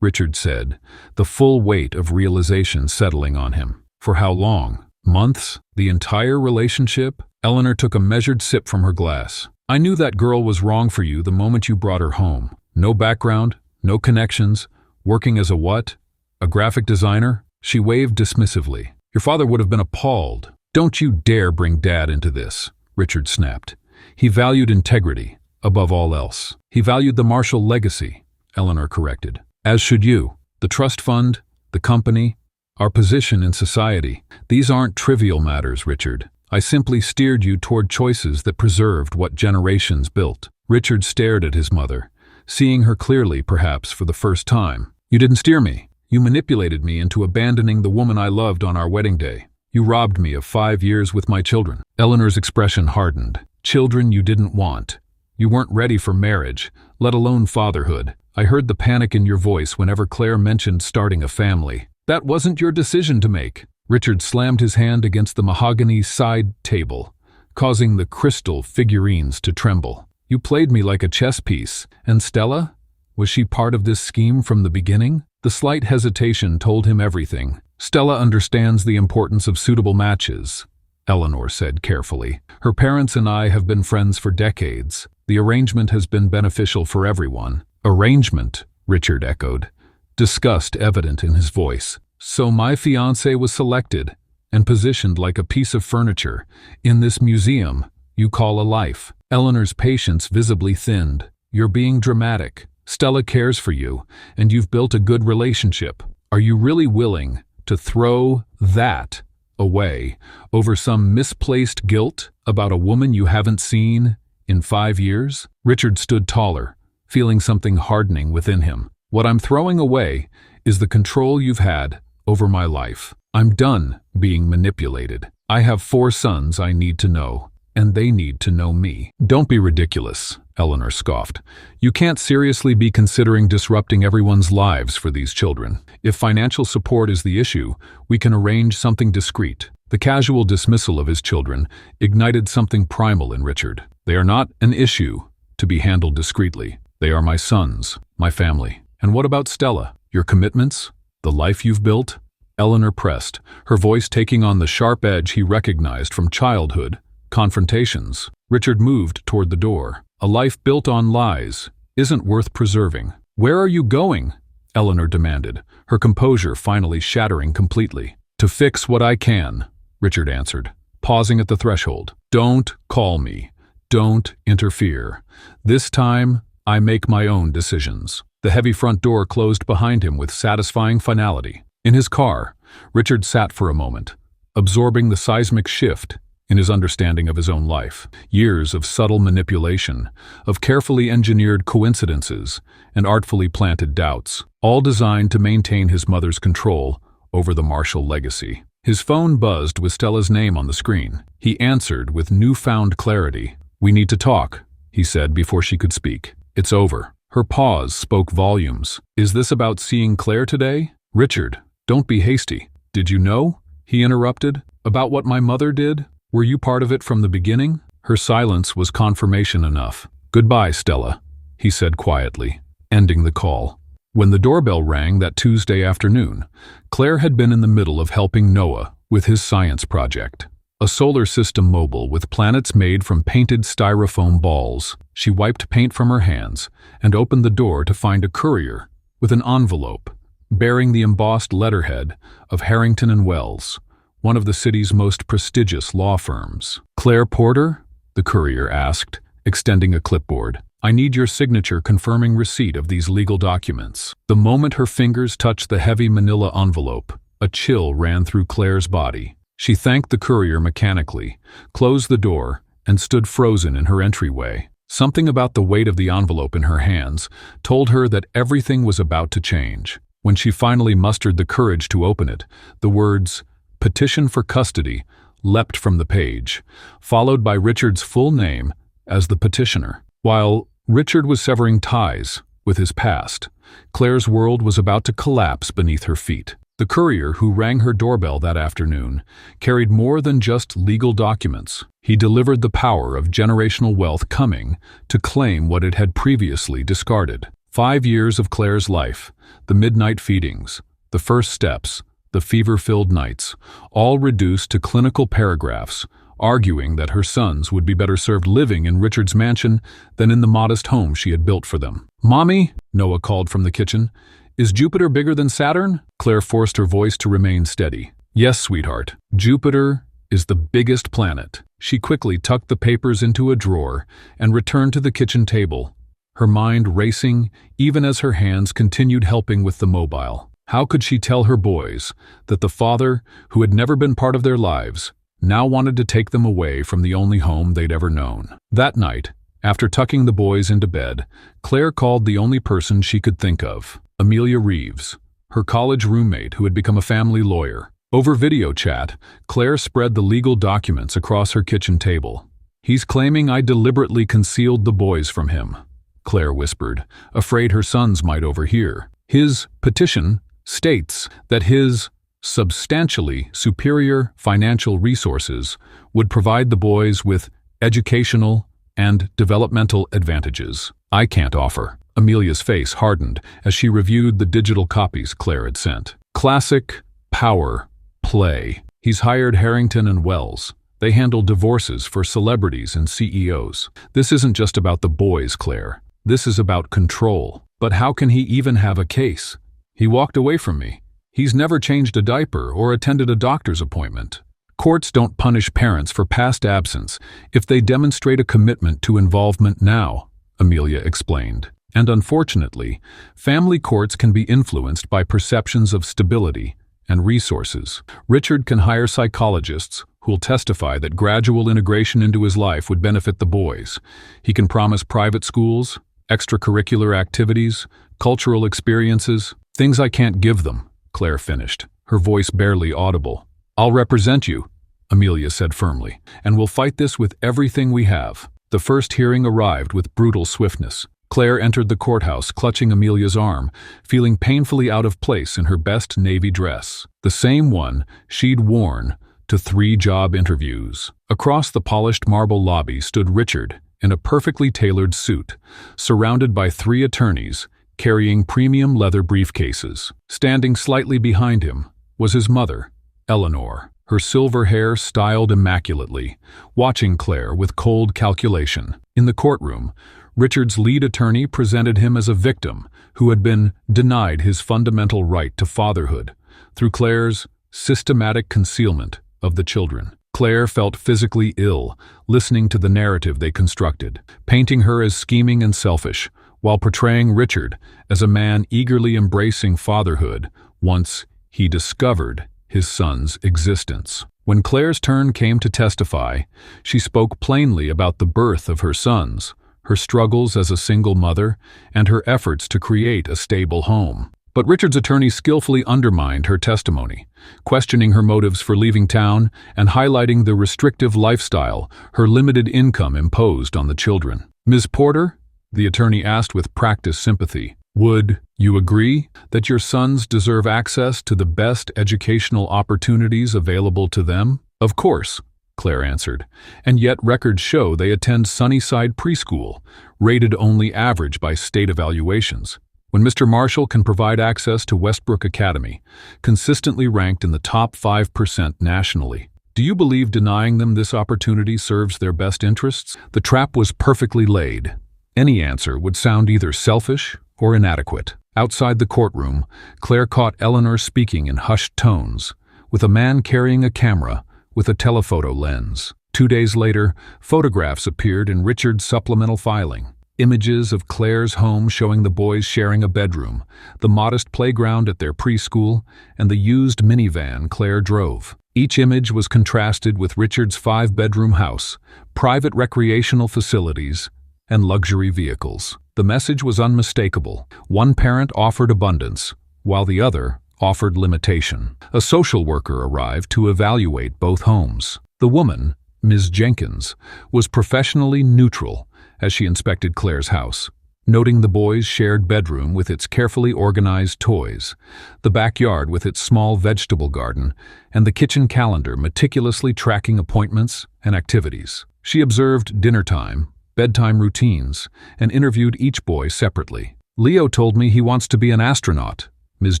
Richard said, the full weight of realization settling on him. "For how long? Months? The entire relationship?" Eleanor took a measured sip from her glass. "I knew that girl was wrong for you the moment you brought her home. No background, no connections, working as a what? A graphic designer?" She waved dismissively. "Your father would have been appalled." "Don't you dare bring Dad into this," Richard snapped. "He valued integrity, above all else." "He valued the Marshall legacy," Eleanor corrected. "As should you. The trust fund, the company, our position in society. These aren't trivial matters, Richard. I simply steered you toward choices that preserved what generations built." Richard stared at his mother, seeing her clearly perhaps for the first time. "You didn't steer me. You manipulated me into abandoning the woman I loved on our wedding day. You robbed me of 5 years with my children." Eleanor's expression hardened. "Children you didn't want. You weren't ready for marriage, let alone fatherhood. I heard the panic in your voice whenever Claire mentioned starting a family. That wasn't your decision to make. Richard slammed his hand against the mahogany side table, causing the crystal figurines to tremble. You played me like a chess piece. And Stella? Was she part of this scheme from the beginning? The slight hesitation told him everything. Stella understands the importance of suitable matches, Eleanor said carefully. Her parents and I have been friends for decades. The arrangement has been beneficial for everyone. Arrangement, Richard echoed, disgust evident in his voice. So my fiancé was selected and positioned like a piece of furniture in this museum you call a life. Eleanor's patience visibly thinned. You're being dramatic. Stella cares for you, and you've built a good relationship. Are you really willing to throw that away over some misplaced guilt about a woman you haven't seen in 5 years? Richard stood taller, feeling something hardening within him. What I'm throwing away is the control you've had over my life. I'm done being manipulated. I have 4 sons I need to know, and they need to know me. Don't be ridiculous, Eleanor scoffed. You can't seriously be considering disrupting everyone's lives for these children. If financial support is the issue, we can arrange something discreet. The casual dismissal of his children ignited something primal in Richard. They are not an issue to be handled discreetly. They are my sons, my family. And what about Stella? Your commitments? The life you've built? Eleanor pressed, her voice taking on the sharp edge he recognized from childhood confrontations. Richard moved toward the door. A life built on lies isn't worth preserving. Where are you going? Eleanor demanded, her composure finally shattering completely. To fix what I can, Richard answered, pausing at the threshold. Don't call me. Don't interfere. This time, I make my own decisions. The heavy front door closed behind him with satisfying finality. In his car, Richard sat for a moment, absorbing the seismic shift in his understanding of his own life. Years of subtle manipulation, of carefully engineered coincidences and artfully planted doubts, all designed to maintain his mother's control over the Marshall legacy. His phone buzzed with Stella's name on the screen. He answered with newfound clarity. We need to talk, he said before she could speak. It's over. Her pause spoke volumes. Is this about seeing Claire today? Richard, don't be hasty. Did you know? He interrupted. About what my mother did? Were you part of it from the beginning? Her silence was confirmation enough. Goodbye, Stella, he said quietly, ending the call. When the doorbell rang that Tuesday afternoon, Claire had been in the middle of helping Noah with his science project. A solar system mobile with planets made from painted styrofoam balls. She wiped paint from her hands and opened the door to find a courier with an envelope bearing the embossed letterhead of Harrington and Wells, one of the city's most prestigious law firms. Claire Porter? The courier asked, extending a clipboard. I need your signature confirming receipt of these legal documents. The moment her fingers touched the heavy manila envelope, a chill ran through Claire's body. She thanked the courier mechanically, closed the door, and stood frozen in her entryway. Something about the weight of the envelope in her hands told her that everything was about to change. When she finally mustered the courage to open it, the words, Petition for Custody, leapt from the page, followed by Richard's full name as the petitioner. While Richard was severing ties with his past, Claire's world was about to collapse beneath her feet. The courier who rang her doorbell that afternoon carried more than just legal documents. He delivered the power of generational wealth coming to claim what it had previously discarded. 5 years of Claire's life, the midnight feedings, the first steps, the fever-filled nights, all reduced to clinical paragraphs, arguing that her sons would be better served living in Richard's mansion than in the modest home she had built for them. Mommy, Noah called from the kitchen. Is Jupiter bigger than Saturn? Claire forced her voice to remain steady. Yes, sweetheart. Jupiter is the biggest planet. She quickly tucked the papers into a drawer and returned to the kitchen table, her mind racing even as her hands continued helping with the mobile. How could she tell her boys that the father, who had never been part of their lives, now wanted to take them away from the only home they'd ever known? That night, after tucking the boys into bed, Claire called the only person she could think of, Amelia Reeves, her college roommate who had become a family lawyer. Over video chat, Claire spread the legal documents across her kitchen table. "He's claiming I deliberately concealed the boys from him," Claire whispered, afraid her sons might overhear. "His petition states that his substantially superior financial resources would provide the boys with educational and developmental advantages I can't offer." Amelia's face hardened as she reviewed the digital copies Claire had sent. Classic power play. He's hired Harrington and Wells. They handle divorces for celebrities and CEOs. This isn't just about the boys, Claire. This is about control. But how can he even have a case? He walked away from me. He's never changed a diaper or attended a doctor's appointment. Courts don't punish parents for past absence if they demonstrate a commitment to involvement now, Amelia explained. And unfortunately, family courts can be influenced by perceptions of stability and resources. Richard can hire psychologists who'll testify that gradual integration into his life would benefit the boys. He can promise private schools, extracurricular activities, cultural experiences, things I can't give them, Claire finished, her voice barely audible. "I'll represent you," Amelia said firmly, "and we'll fight this with everything we have." The first hearing arrived with brutal swiftness. Claire entered the courthouse clutching Amelia's arm, feeling painfully out of place in her best navy dress, the same one she'd worn to 3 job interviews. Across the polished marble lobby stood Richard in a perfectly tailored suit, surrounded by 3 attorneys carrying premium leather briefcases. Standing slightly behind him was his mother, Eleanor, her silver hair styled immaculately, watching Claire with cold calculation. In the courtroom, Richard's lead attorney presented him as a victim who had been denied his fundamental right to fatherhood through Claire's systematic concealment of the children. Claire felt physically ill listening to the narrative they constructed, painting her as scheming and selfish, while portraying Richard as a man eagerly embracing fatherhood once he discovered his son's existence. When Claire's turn came to testify, she spoke plainly about the birth of her sons, her struggles as a single mother, and her efforts to create a stable home. But Richard's attorney skillfully undermined her testimony, questioning her motives for leaving town and highlighting the restrictive lifestyle her limited income imposed on the children. "Ms. Porter," the attorney asked with practiced sympathy, "would you agree that your sons deserve access to the best educational opportunities available to them?" "Of course," Claire answered, "and yet records show they attend Sunnyside Preschool, rated only average by state evaluations. When Mr. Marshall can provide access to Westbrook Academy, consistently ranked in the top 5% nationally. Do you believe denying them this opportunity serves their best interests?" The trap was perfectly laid. Any answer would sound either selfish or inadequate. Outside the courtroom, Claire caught Eleanor speaking in hushed tones, with a man carrying a camera with a telephoto lens. 2 days later, photographs appeared in Richard's supplemental filing. Images of Claire's home showing the boys sharing a bedroom, the modest playground at their preschool, and the used minivan Claire drove. Each image was contrasted with Richard's 5-bedroom house, private recreational facilities, and luxury vehicles. The message was unmistakable. One parent offered abundance, while the other offered limitation. A social worker arrived to evaluate both homes. The woman, Ms. Jenkins, was professionally neutral as she inspected Claire's house, noting the boys' shared bedroom with its carefully organized toys, the backyard with its small vegetable garden, and the kitchen calendar meticulously tracking appointments and activities. She observed dinner time, bedtime routines, and interviewed each boy separately. "Leo told me he wants to be an astronaut," Ms.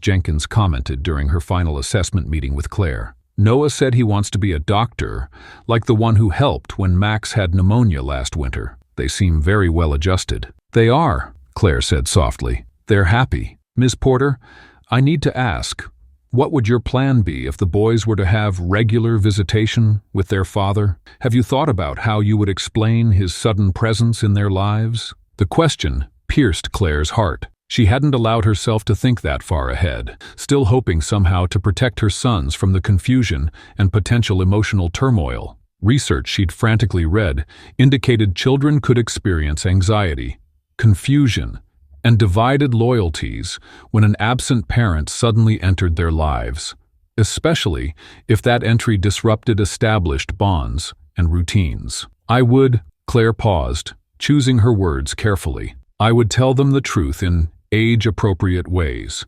Jenkins commented during her final assessment meeting with Claire. "Noah said he wants to be a doctor, like the one who helped when Max had pneumonia last winter. They seem very well adjusted." "They are," Claire said softly. "They're happy." "Ms. Porter, I need to ask, what would your plan be if the boys were to have regular visitation with their father? Have you thought about how you would explain his sudden presence in their lives?" The question pierced Claire's heart. She hadn't allowed herself to think that far ahead, still hoping somehow to protect her sons from the confusion and potential emotional turmoil. Research she'd frantically read indicated children could experience anxiety, confusion, and divided loyalties when an absent parent suddenly entered their lives, especially if that entry disrupted established bonds and routines. I would, Claire paused, choosing her words carefully. I would tell them the truth in age-appropriate ways,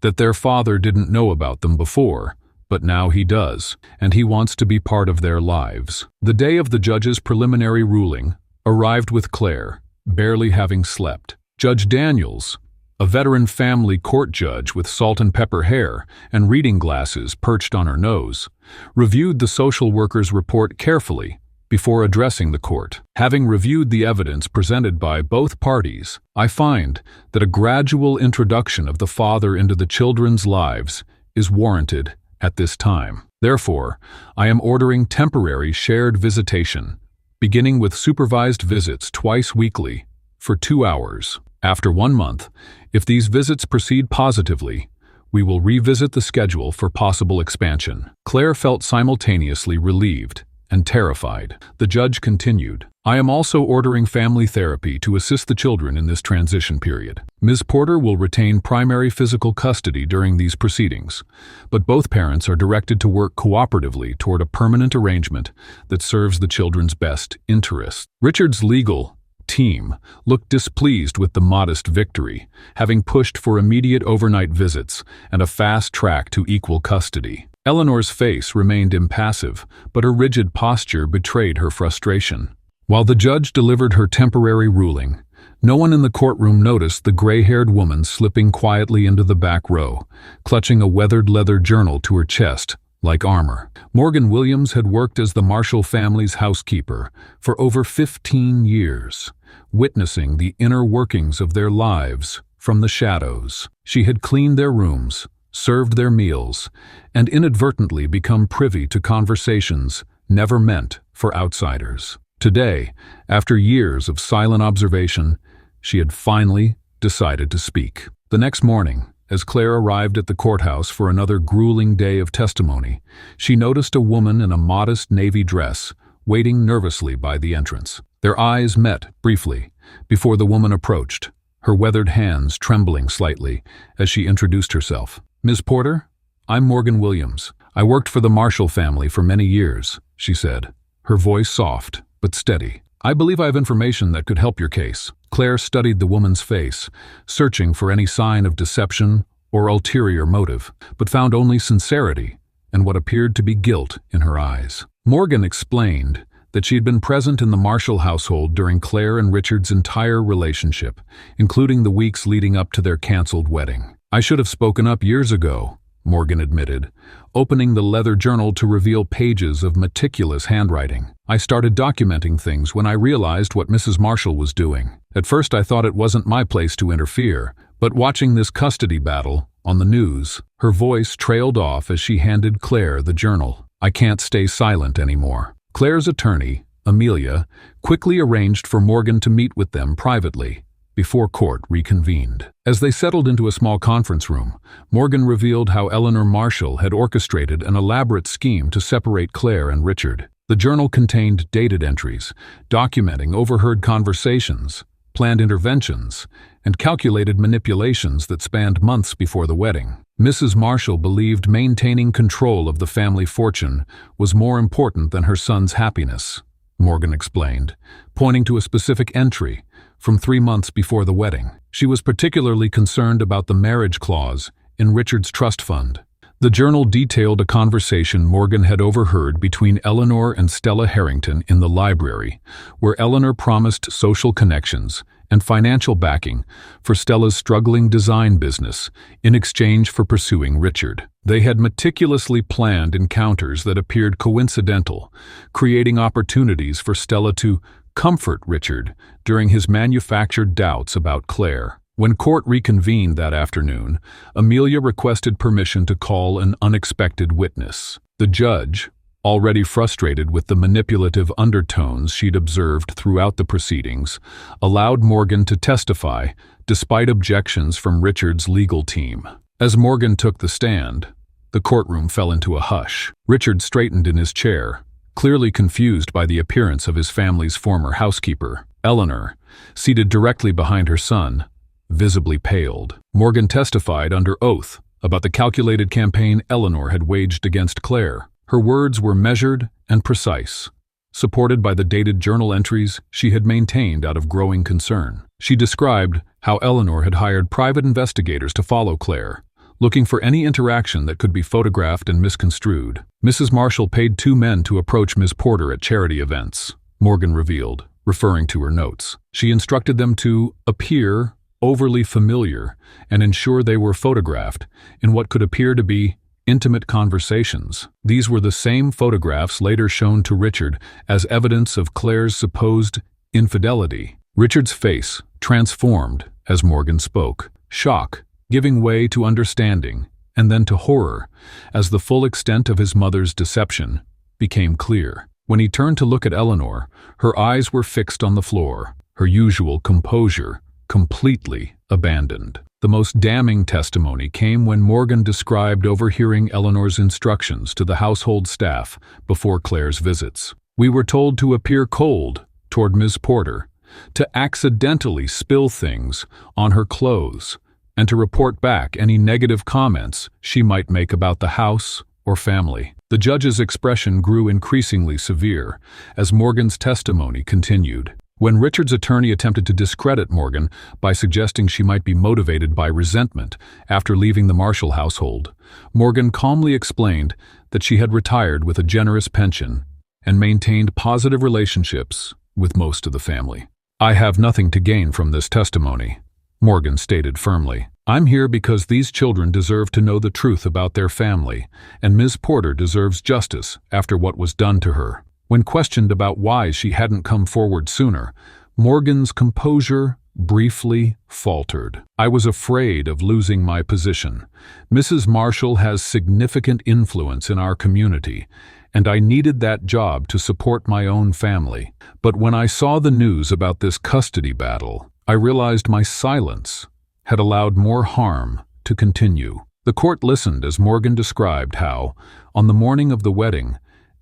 that their father didn't know about them before, but now he does, and he wants to be part of their lives. The day of the judge's preliminary ruling arrived with Claire, barely having slept. Judge Daniels, a veteran family court judge with salt and pepper hair and reading glasses perched on her nose, reviewed the social worker's report carefully before addressing the court. Having reviewed the evidence presented by both parties, I find that a gradual introduction of the father into the children's lives is warranted at this time. Therefore, I am ordering temporary shared visitation, beginning with supervised visits twice weekly for 2 hours. After 1 month, if these visits proceed positively, we will revisit the schedule for possible expansion. Claire felt simultaneously relieved and terrified. The judge continued, I am also ordering family therapy to assist the children in this transition period. Ms. Porter will retain primary physical custody during these proceedings, but both parents are directed to work cooperatively toward a permanent arrangement that serves the children's best interests. Richard's legal team looked displeased with the modest victory, having pushed for immediate overnight visits and a fast track to equal custody. Eleanor's face remained impassive, but her rigid posture betrayed her frustration. While the judge delivered her temporary ruling, no one in the courtroom noticed the gray-haired woman slipping quietly into the back row, clutching a weathered leather journal to her chest like armor. Morgan Williams had worked as the Marshall family's housekeeper for over 15 years, witnessing the inner workings of their lives from the shadows. She had cleaned their rooms, served their meals, and inadvertently become privy to conversations never meant for outsiders. Today, after years of silent observation, she had finally decided to speak. The next morning, as Claire arrived at the courthouse for another grueling day of testimony, she noticed a woman in a modest navy dress waiting nervously by the entrance. Their eyes met briefly before the woman approached, her weathered hands trembling slightly as she introduced herself. Ms. Porter, I'm Morgan Williams. I worked for the Marshall family for many years, she said, her voice soft but steady. I believe I have information that could help your case. Claire studied the woman's face, searching for any sign of deception or ulterior motive, but found only sincerity and what appeared to be guilt in her eyes. Morgan explained that she had been present in the Marshall household during Claire and Richard's entire relationship, including the weeks leading up to their canceled wedding. I should have spoken up years ago, Morgan admitted, opening the leather journal to reveal pages of meticulous handwriting. I started documenting things when I realized what Mrs. Marshall was doing. At first I thought it wasn't my place to interfere, but watching this custody battle on the news, her voice trailed off as she handed Claire the journal. I can't stay silent anymore. Claire's attorney, Amelia, quickly arranged for Morgan to meet with them privately before court reconvened. As they settled into a small conference room, Morgan revealed how Eleanor Marshall had orchestrated an elaborate scheme to separate Claire and Richard. The journal contained dated entries, documenting overheard conversations, planned interventions, and calculated manipulations that spanned months before the wedding. Mrs. Marshall believed maintaining control of the family fortune was more important than her son's happiness, Morgan explained, pointing to a specific entry from 3 months before the wedding. She was particularly concerned about the marriage clause in Richard's trust fund. The journal detailed a conversation Morgan had overheard between Eleanor and Stella Harrington in the library, where Eleanor promised social connections and financial backing for Stella's struggling design business in exchange for pursuing Richard. They had meticulously planned encounters that appeared coincidental, creating opportunities for Stella to comfort Richard during his manufactured doubts about Claire. When court reconvened that afternoon, Amelia requested permission to call an unexpected witness. The judge, already frustrated with the manipulative undertones she'd observed throughout the proceedings, allowed Morgan to testify despite objections from Richard's legal team. As Morgan took the stand, the courtroom fell into a hush. Richard straightened in his chair, clearly confused by the appearance of his family's former housekeeper. Eleanor, seated directly behind her son, visibly paled. Morgan testified under oath about the calculated campaign Eleanor had waged against Claire. Her words were measured and precise, supported by the dated journal entries she had maintained out of growing concern. She described how Eleanor had hired private investigators to follow Claire, looking for any interaction that could be photographed and misconstrued. Mrs. Marshall paid 2 men to approach Ms. Porter at charity events, Morgan revealed, referring to her notes. She instructed them to appear overly familiar and ensure they were photographed in what could appear to be intimate conversations. These were the same photographs later shown to Richard as evidence of Claire's supposed infidelity. Richard's face transformed as Morgan spoke, shock giving way to understanding and then to horror as the full extent of his mother's deception became clear. When he turned to look at Eleanor, her eyes were fixed on the floor, her usual composure completely abandoned. The most damning testimony came when Morgan described overhearing Eleanor's instructions to the household staff before Claire's visits. We were told to appear cold toward Ms. Porter, to accidentally spill things on her clothes, and to report back any negative comments she might make about the house or family. The judge's expression grew increasingly severe as Morgan's testimony continued. When Richard's attorney attempted to discredit Morgan by suggesting she might be motivated by resentment after leaving the Marshall household, Morgan calmly explained that she had retired with a generous pension and maintained positive relationships with most of the family. "I have nothing to gain from this testimony," Morgan stated firmly. "I'm here because these children deserve to know the truth about their family, and Ms. Porter deserves justice after what was done to her." When questioned about why she hadn't come forward sooner, Morgan's composure briefly faltered. "I was afraid of losing my position. Mrs. Marshall has significant influence in our community, and I needed that job to support my own family. But when I saw the news about this custody battle, I realized my silence had allowed more harm to continue." The court listened as Morgan described how, on the morning of the wedding,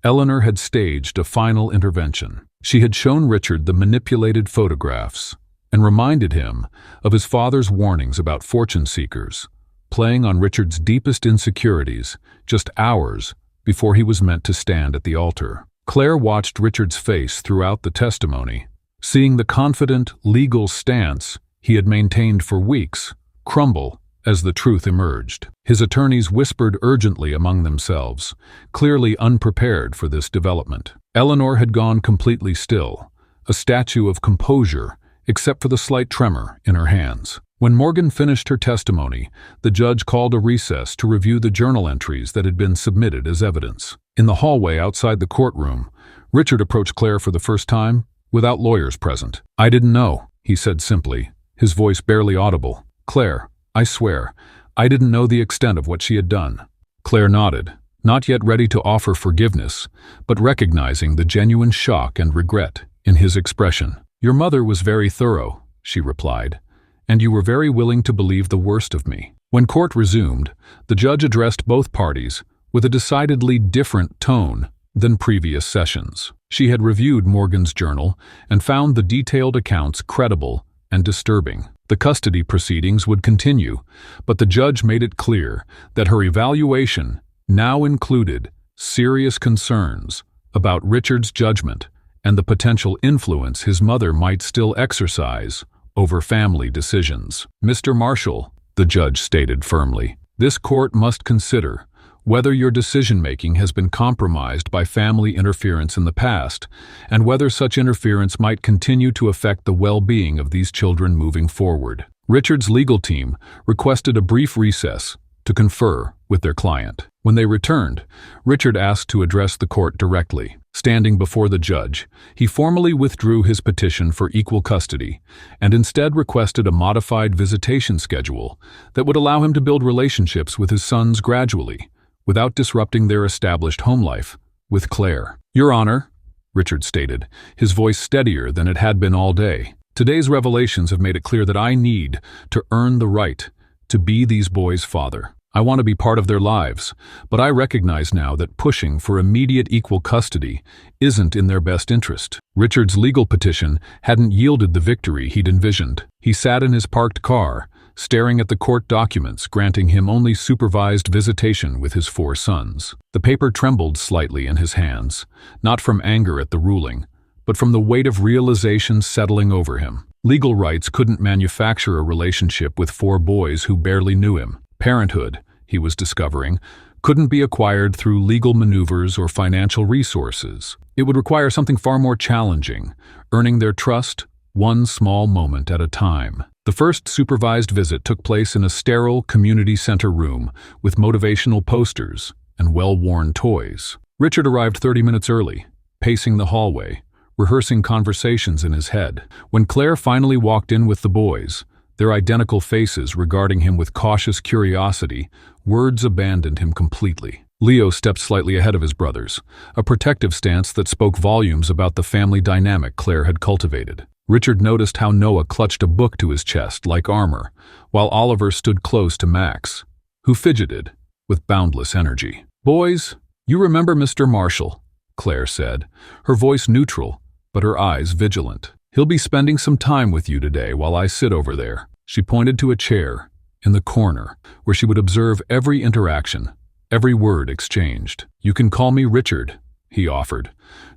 Eleanor had staged a final intervention. She had shown Richard the manipulated photographs and reminded him of his father's warnings about fortune seekers, playing on Richard's deepest insecurities just hours before he was meant to stand at the altar. Claire watched Richard's face throughout the testimony, seeing the confident, legal stance he had maintained for weeks crumble as the truth emerged. His attorneys whispered urgently among themselves, clearly unprepared for this development. Eleanor had gone completely still, a statue of composure, except for the slight tremor in her hands. When Morgan finished her testimony, the judge called a recess to review the journal entries that had been submitted as evidence. In the hallway outside the courtroom, Richard approached Claire for the first time, without lawyers present. "I didn't know," he said simply, his voice barely audible. "Claire, I swear, I didn't know the extent of what she had done." Claire nodded, not yet ready to offer forgiveness, but recognizing the genuine shock and regret in his expression. "Your mother was very thorough," she replied, "and you were very willing to believe the worst of me." When court resumed, the judge addressed both parties with a decidedly different tone than previous sessions. She had reviewed Morgan's journal and found the detailed accounts credible and disturbing. The custody proceedings would continue, but the judge made it clear that her evaluation now included serious concerns about Richard's judgment and the potential influence his mother might still exercise over family decisions. "Mr. Marshall," the judge stated firmly, "this court must consider whether your decision-making has been compromised by family interference in the past, and whether such interference might continue to affect the well-being of these children moving forward." Richard's legal team requested a brief recess to confer with their client. When they returned, Richard asked to address the court directly. Standing before the judge, he formally withdrew his petition for equal custody and instead requested a modified visitation schedule that would allow him to build relationships with his sons gradually, without disrupting their established home life with Claire. "Your Honor," Richard stated, his voice steadier than it had been all day, "today's revelations have made it clear that I need to earn the right to be these boys' father. I want to be part of their lives, but I recognize now that pushing for immediate equal custody isn't in their best interest." Richard's legal petition hadn't yielded the victory he'd envisioned. He sat in his parked car, staring at the court documents granting him only supervised visitation with his 4 sons. The paper trembled slightly in his hands, not from anger at the ruling, but from the weight of realization settling over him. Legal rights couldn't manufacture a relationship with 4 boys who barely knew him. Parenthood, he was discovering, couldn't be acquired through legal maneuvers or financial resources. It would require something far more challenging, earning their trust one small moment at a time. The first supervised visit took place in a sterile community center room with motivational posters and well-worn toys. Richard arrived 30 minutes early, pacing the hallway, rehearsing conversations in his head. When Claire finally walked in with the boys, their identical faces regarding him with cautious curiosity, words abandoned him completely. Leo stepped slightly ahead of his brothers, a protective stance that spoke volumes about the family dynamic Claire had cultivated. Richard noticed how Noah clutched a book to his chest like armor, while Oliver stood close to Max, who fidgeted with boundless energy. "Boys, you remember Mr. Marshall," Claire said, her voice neutral, but her eyes vigilant. "He'll be spending some time with you today while I sit over there." She pointed to a chair in the corner where she would observe every interaction, every word exchanged. "You can call me Richard," he offered,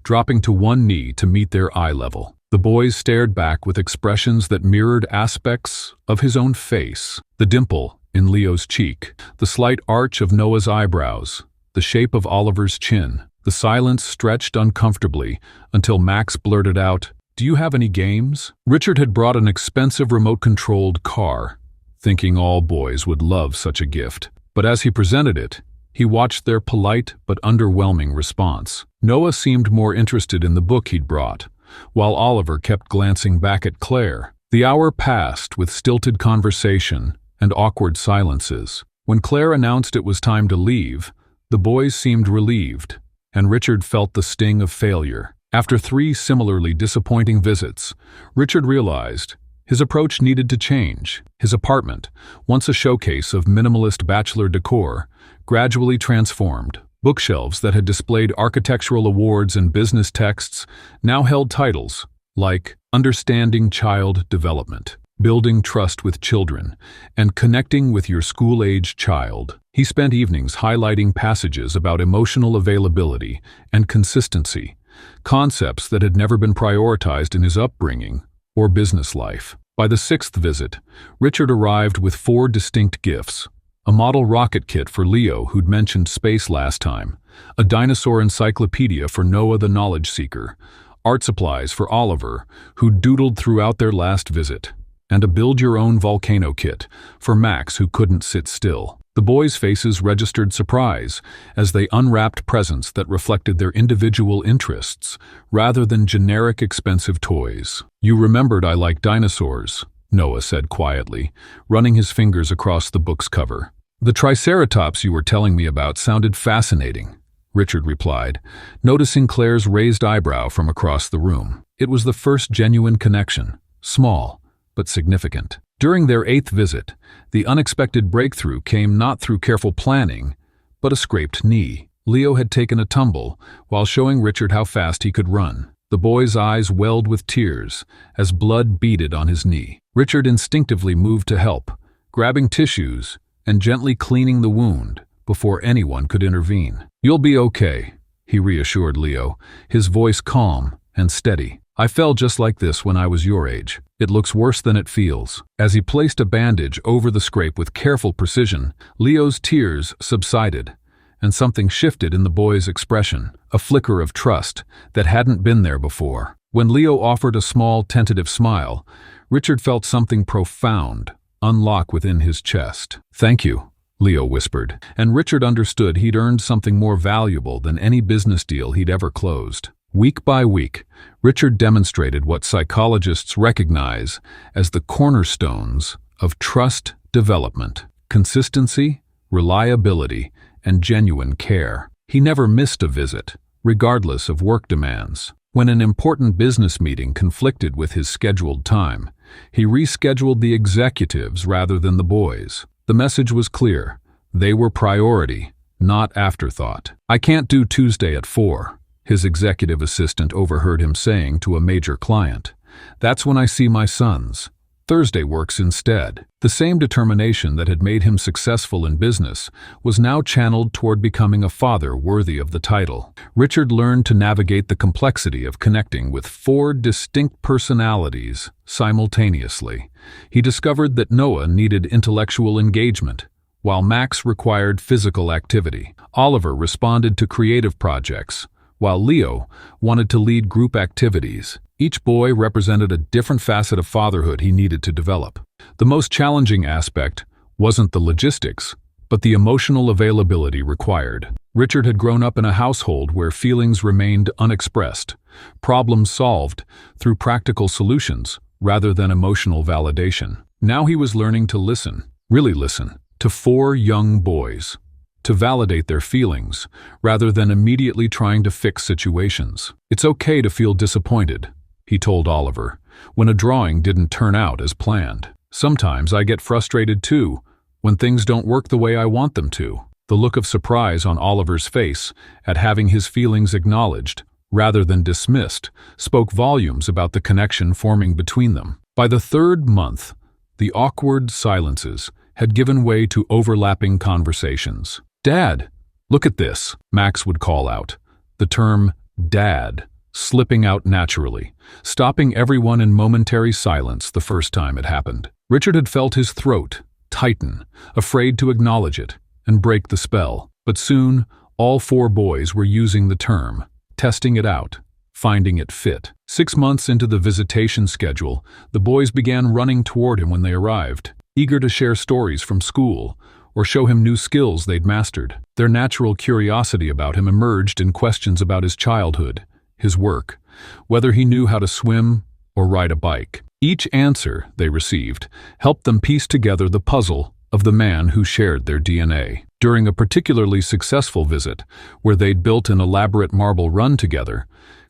dropping to one knee to meet their eye level. The boys stared back with expressions that mirrored aspects of his own face. The dimple in Leo's cheek, the slight arch of Noah's eyebrows, the shape of Oliver's chin. The silence stretched uncomfortably until Max blurted out, "Do you have any games?" Richard had brought an expensive remote-controlled car, thinking all boys would love such a gift. But as he presented it, he watched their polite but underwhelming response. Noah seemed more interested in the book he'd brought, while Oliver kept glancing back at Claire. The hour passed with stilted conversation and awkward silences. When Claire announced it was time to leave, the boys seemed relieved, and Richard felt the sting of failure. After 3 similarly disappointing visits, Richard realized his approach needed to change. His apartment, once a showcase of minimalist bachelor decor, gradually transformed. Bookshelves that had displayed architectural awards and business texts now held titles like Understanding Child Development, Building Trust with Children, and Connecting with Your School-Age Child. He spent evenings highlighting passages about emotional availability and consistency, concepts that had never been prioritized in his upbringing or business life. By the 6th visit, Richard arrived with 4 distinct gifts: a model rocket kit for Leo, who'd mentioned space last time, a dinosaur encyclopedia for Noah the knowledge seeker, art supplies for Oliver, who doodled throughout their last visit, and a build-your-own volcano kit for Max, who couldn't sit still. The boys' faces registered surprise as they unwrapped presents that reflected their individual interests rather than generic expensive toys. "You remembered I like dinosaurs," Noah said quietly, running his fingers across the book's cover. "The triceratops you were telling me about sounded fascinating," Richard replied, noticing Claire's raised eyebrow from across the room. It was the first genuine connection, small but significant. During their 8th visit, the unexpected breakthrough came not through careful planning, but a scraped knee. Leo had taken a tumble while showing Richard how fast he could run. The boy's eyes welled with tears as blood beaded on his knee. Richard instinctively moved to help, grabbing tissues and gently cleaning the wound before anyone could intervene. "You'll be okay," he reassured Leo, his voice calm and steady. "I fell just like this when I was your age. It looks worse than it feels." As he placed a bandage over the scrape with careful precision, Leo's tears subsided, and something shifted in the boy's expression, a flicker of trust that hadn't been there before. When Leo offered a small, tentative smile, Richard felt something profound unlock within his chest. "Thank you," Leo whispered, and Richard understood he'd earned something more valuable than any business deal he'd ever closed. Week by week, Richard demonstrated what psychologists recognize as the cornerstones of trust development: consistency, reliability, and genuine care. He never missed a visit, regardless of work demands. When an important business meeting conflicted with his scheduled time, he rescheduled the executives rather than the boys. The message was clear: they were priority, not afterthought. "I can't do Tuesday at 4, his executive assistant overheard him saying to a major client. "That's when I see my sons," Thursday works instead. The same determination that had made him successful in business was now channeled toward becoming a father worthy of the title. Richard learned to navigate the complexity of connecting with 4 distinct personalities simultaneously. He discovered that Noah needed intellectual engagement, while Max required physical activity. Oliver responded to creative projects, while Leo wanted to lead group activities. Each boy represented a different facet of fatherhood he needed to develop. The most challenging aspect wasn't the logistics, but the emotional availability required. Richard had grown up in a household where feelings remained unexpressed, problems solved through practical solutions rather than emotional validation. Now he was learning to listen, really listen, to 4 young boys, to validate their feelings rather than immediately trying to fix situations. "It's okay to feel disappointed," he told Oliver, "when a drawing didn't turn out as planned. Sometimes I get frustrated too, when things don't work the way I want them to." The look of surprise on Oliver's face at having his feelings acknowledged, rather than dismissed, spoke volumes about the connection forming between them. By the 3rd month, the awkward silences had given way to overlapping conversations. "Dad, look at this," Max would call out, the term "dad" slipping out naturally, stopping everyone in momentary silence the first time it happened. Richard had felt his throat tighten, afraid to acknowledge it and break the spell. But soon, all 4 boys were using the term, testing it out, finding it fit. 6 months into the visitation schedule, the boys began running toward him when they arrived, eager to share stories from school or show him new skills they'd mastered. Their natural curiosity about him emerged in questions about his childhood, his work, whether he knew how to swim or ride a bike. Each answer they received helped them piece together the puzzle of the man who shared their DNA. During a particularly successful visit, where they'd built an elaborate marble run together,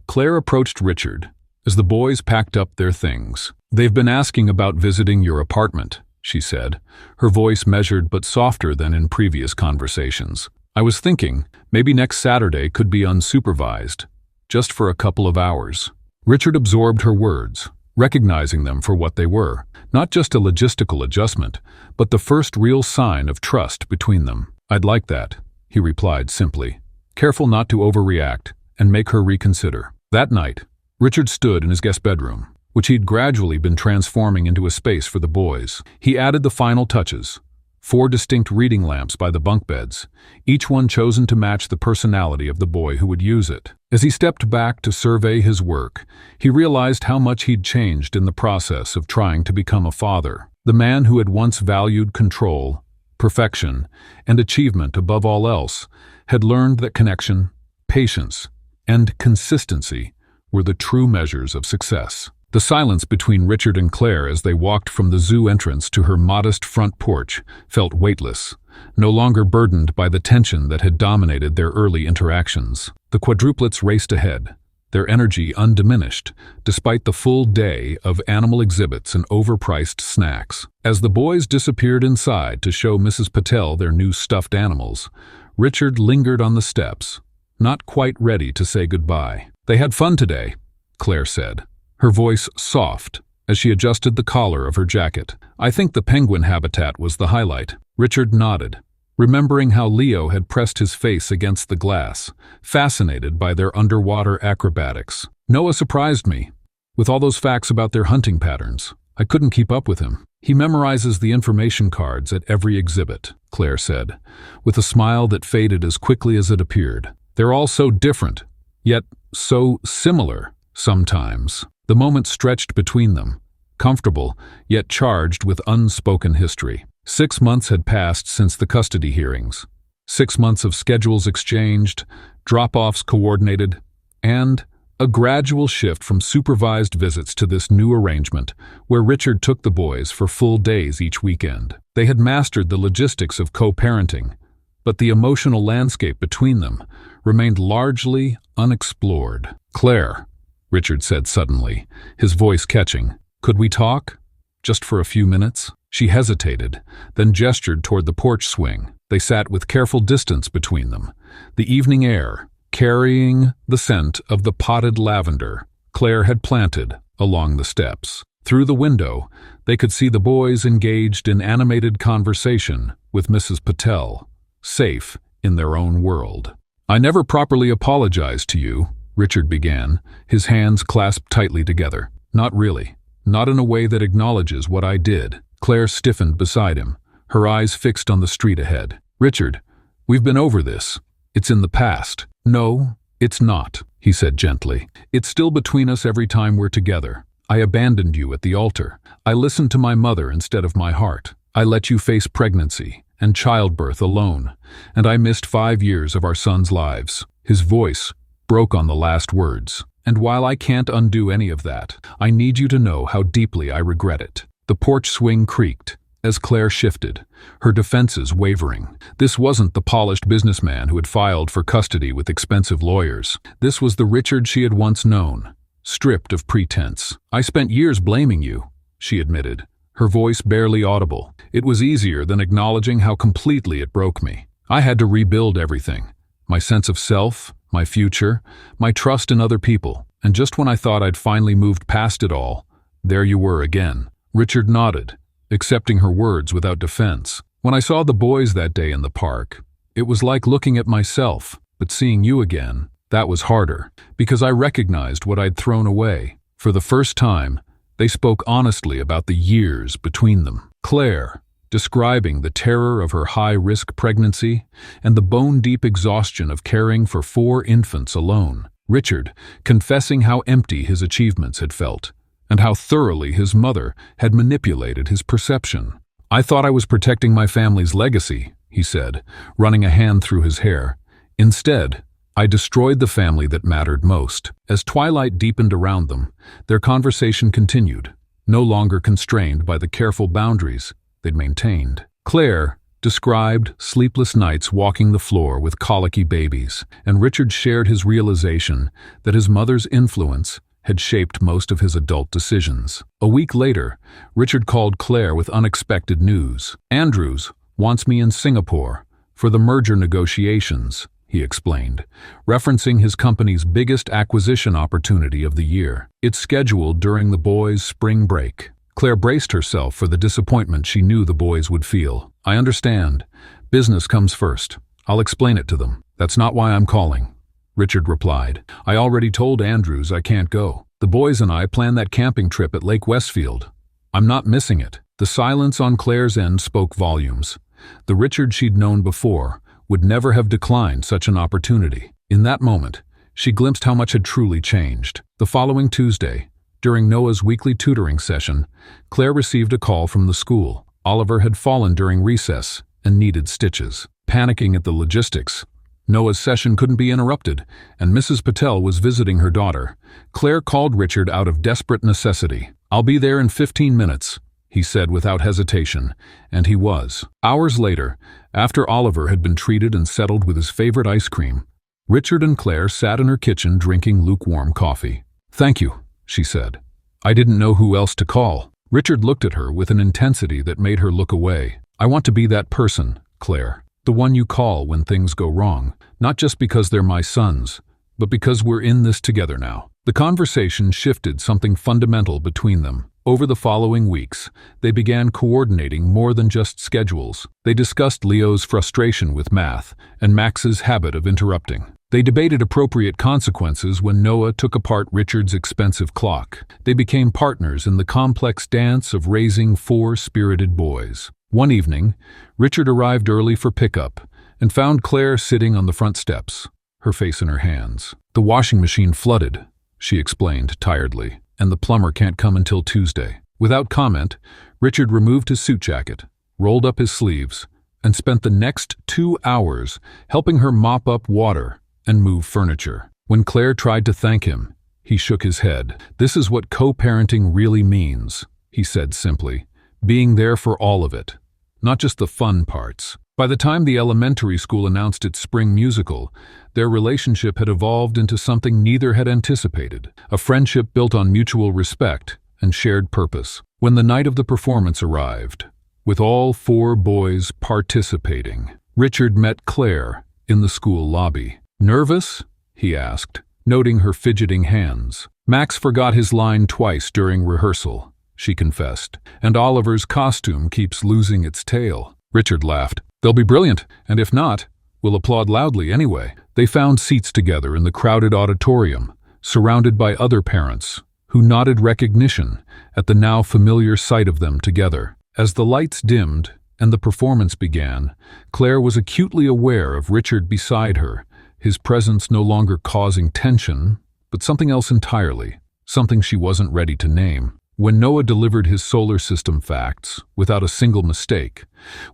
Claire approached Richard as the boys packed up their things. "They've been asking about visiting your apartment," she said, her voice measured but softer than in previous conversations. "I was thinking, maybe next Saturday could be unsupervised, just for a couple of hours." Richard absorbed her words, recognizing them for what they were, not just a logistical adjustment, but the first real sign of trust between them. "I'd like that," he replied simply, careful not to overreact and make her reconsider. That night, Richard stood in his guest bedroom, which he'd gradually been transforming into a space for the boys. He added the final touches, 4 distinct reading lamps by the bunk beds, each one chosen to match the personality of the boy who would use it. As he stepped back to survey his work, he realized how much he'd changed in the process of trying to become a father. The man who had once valued control, perfection, and achievement above all else had learned that connection, patience, and consistency were the true measures of success. The silence between Richard and Claire as they walked from the zoo entrance to her modest front porch felt weightless, no longer burdened by the tension that had dominated their early interactions. The quadruplets raced ahead, their energy undiminished, despite the full day of animal exhibits and overpriced snacks. As the boys disappeared inside to show Mrs. Patel their new stuffed animals, Richard lingered on the steps, not quite ready to say goodbye. "They had fun today," Claire said, her voice soft as she adjusted the collar of her jacket. "I think the penguin habitat was the highlight." Richard nodded, remembering how Leo had pressed his face against the glass, fascinated by their underwater acrobatics. "Noah surprised me. With all those facts about their hunting patterns, I couldn't keep up with him. He memorizes the information cards at every exhibit," Claire said, with a smile that faded as quickly as it appeared. "They're all so different, yet so similar sometimes." The moment stretched between them, comfortable, yet charged with unspoken history. 6 months had passed since the custody hearings. 6 months of schedules exchanged, drop-offs coordinated, and a gradual shift from supervised visits to this new arrangement, where Richard took the boys for full days each weekend. They had mastered the logistics of co-parenting, but the emotional landscape between them remained largely unexplored. "Claire," Richard said suddenly, his voice catching, "could we talk? Just for a few minutes?" She hesitated, then gestured toward the porch swing. They sat with careful distance between them, the evening air carrying the scent of the potted lavender Claire had planted along the steps. Through the window, they could see the boys engaged in animated conversation with Mrs. Patel, safe in their own world. "I never properly apologized to you," Richard began, his hands clasped tightly together. "Not really. Not in a way that acknowledges what I did." Claire stiffened beside him, her eyes fixed on the street ahead. "Richard, we've been over this. It's in the past." "No, it's not," he said gently. "It's still between us every time we're together. I abandoned you at the altar. I listened to my mother instead of my heart. I let you face pregnancy and childbirth alone, and I missed 5 years of our sons' lives." His voice broke on the last words. "And while I can't undo any of that, I need you to know how deeply I regret it." The porch swing creaked as Claire shifted, her defenses wavering. This wasn't the polished businessman who had filed for custody with expensive lawyers. This was the Richard she had once known, stripped of pretense. "I spent years blaming you," she admitted, her voice barely audible. "It was easier than acknowledging how completely it broke me. I had to rebuild everything. My sense of self, my future, my trust in other people. And just when I thought I'd finally moved past it all, there you were again." Richard nodded, accepting her words without defense. "When I saw the boys that day in the park, it was like looking at myself, but seeing you again, that was harder, because I recognized what I'd thrown away. For the first time, they spoke honestly about the years between them." Claire, describing the terror of her high-risk pregnancy and the bone-deep exhaustion of caring for 4 infants alone. Richard, confessing how empty his achievements had felt, and how thoroughly his mother had manipulated his perception. "I thought I was protecting my family's legacy," he said, running a hand through his hair. "Instead, I destroyed the family that mattered most." As twilight deepened around them, their conversation continued, no longer constrained by the careful boundaries they'd maintained. Claire described sleepless nights walking the floor with colicky babies, and Richard shared his realization that his mother's influence had shaped most of his adult decisions. A week later, Richard called Claire with unexpected news. "Andrews wants me in Singapore for the merger negotiations," he explained, referencing his company's biggest acquisition opportunity of the year. "It's scheduled during the boys' spring break." Claire braced herself for the disappointment she knew the boys would feel. "I understand. Business comes first. I'll explain it to them. That's not why I'm calling," Richard replied. "I already told Andrews I can't go. The boys and I planned that camping trip at Lake Westfield. I'm not missing it." The silence on Claire's end spoke volumes. The Richard she'd known before would never have declined such an opportunity. In that moment, she glimpsed how much had truly changed. The following Tuesday, during Noah's weekly tutoring session, Claire received a call from the school. Oliver had fallen during recess and needed stitches. Panicking at the logistics, Noah's session couldn't be interrupted, and Mrs. Patel was visiting her daughter. Claire called Richard out of desperate necessity. "I'll be there in 15 minutes, he said without hesitation, and he was. Hours later, after Oliver had been treated and settled with his favorite ice cream, Richard and Claire sat in her kitchen drinking lukewarm coffee. "Thank you," she said. "I didn't know who else to call." Richard looked at her with an intensity that made her look away. "I want to be that person, Claire. The one you call when things go wrong, not just because they're my sons, but because we're in this together now." The conversation shifted something fundamental between them. Over the following weeks, they began coordinating more than just schedules. They discussed Leo's frustration with math and Max's habit of interrupting. They debated appropriate consequences when Noah took apart Richard's expensive clock. They became partners in the complex dance of raising 4 spirited boys. One evening, Richard arrived early for pickup and found Claire sitting on the front steps, her face in her hands. "The washing machine flooded," she explained tiredly, "and the plumber can't come until Tuesday." Without comment, Richard removed his suit jacket, rolled up his sleeves, and spent the next 2 hours helping her mop up water and move furniture. When Claire tried to thank him, he shook his head. "This is what co-parenting really means," he said simply. "Being there for all of it, not just the fun parts." By the time the elementary school announced its spring musical, their relationship had evolved into something neither had anticipated, a friendship built on mutual respect and shared purpose. When the night of the performance arrived, with all 4 boys participating, Richard met Claire in the school lobby. "Nervous?" he asked, noting her fidgeting hands. "Max forgot his line twice during rehearsal," she confessed, "and Oliver's costume keeps losing its tail." Richard laughed. "They'll be brilliant, and if not, we'll applaud loudly anyway." They found seats together in the crowded auditorium, surrounded by other parents, who nodded recognition at the now familiar sight of them together. As the lights dimmed and the performance began, Claire was acutely aware of Richard beside her, his presence no longer causing tension, but something else entirely, something she wasn't ready to name. When Noah delivered his solar system facts without a single mistake,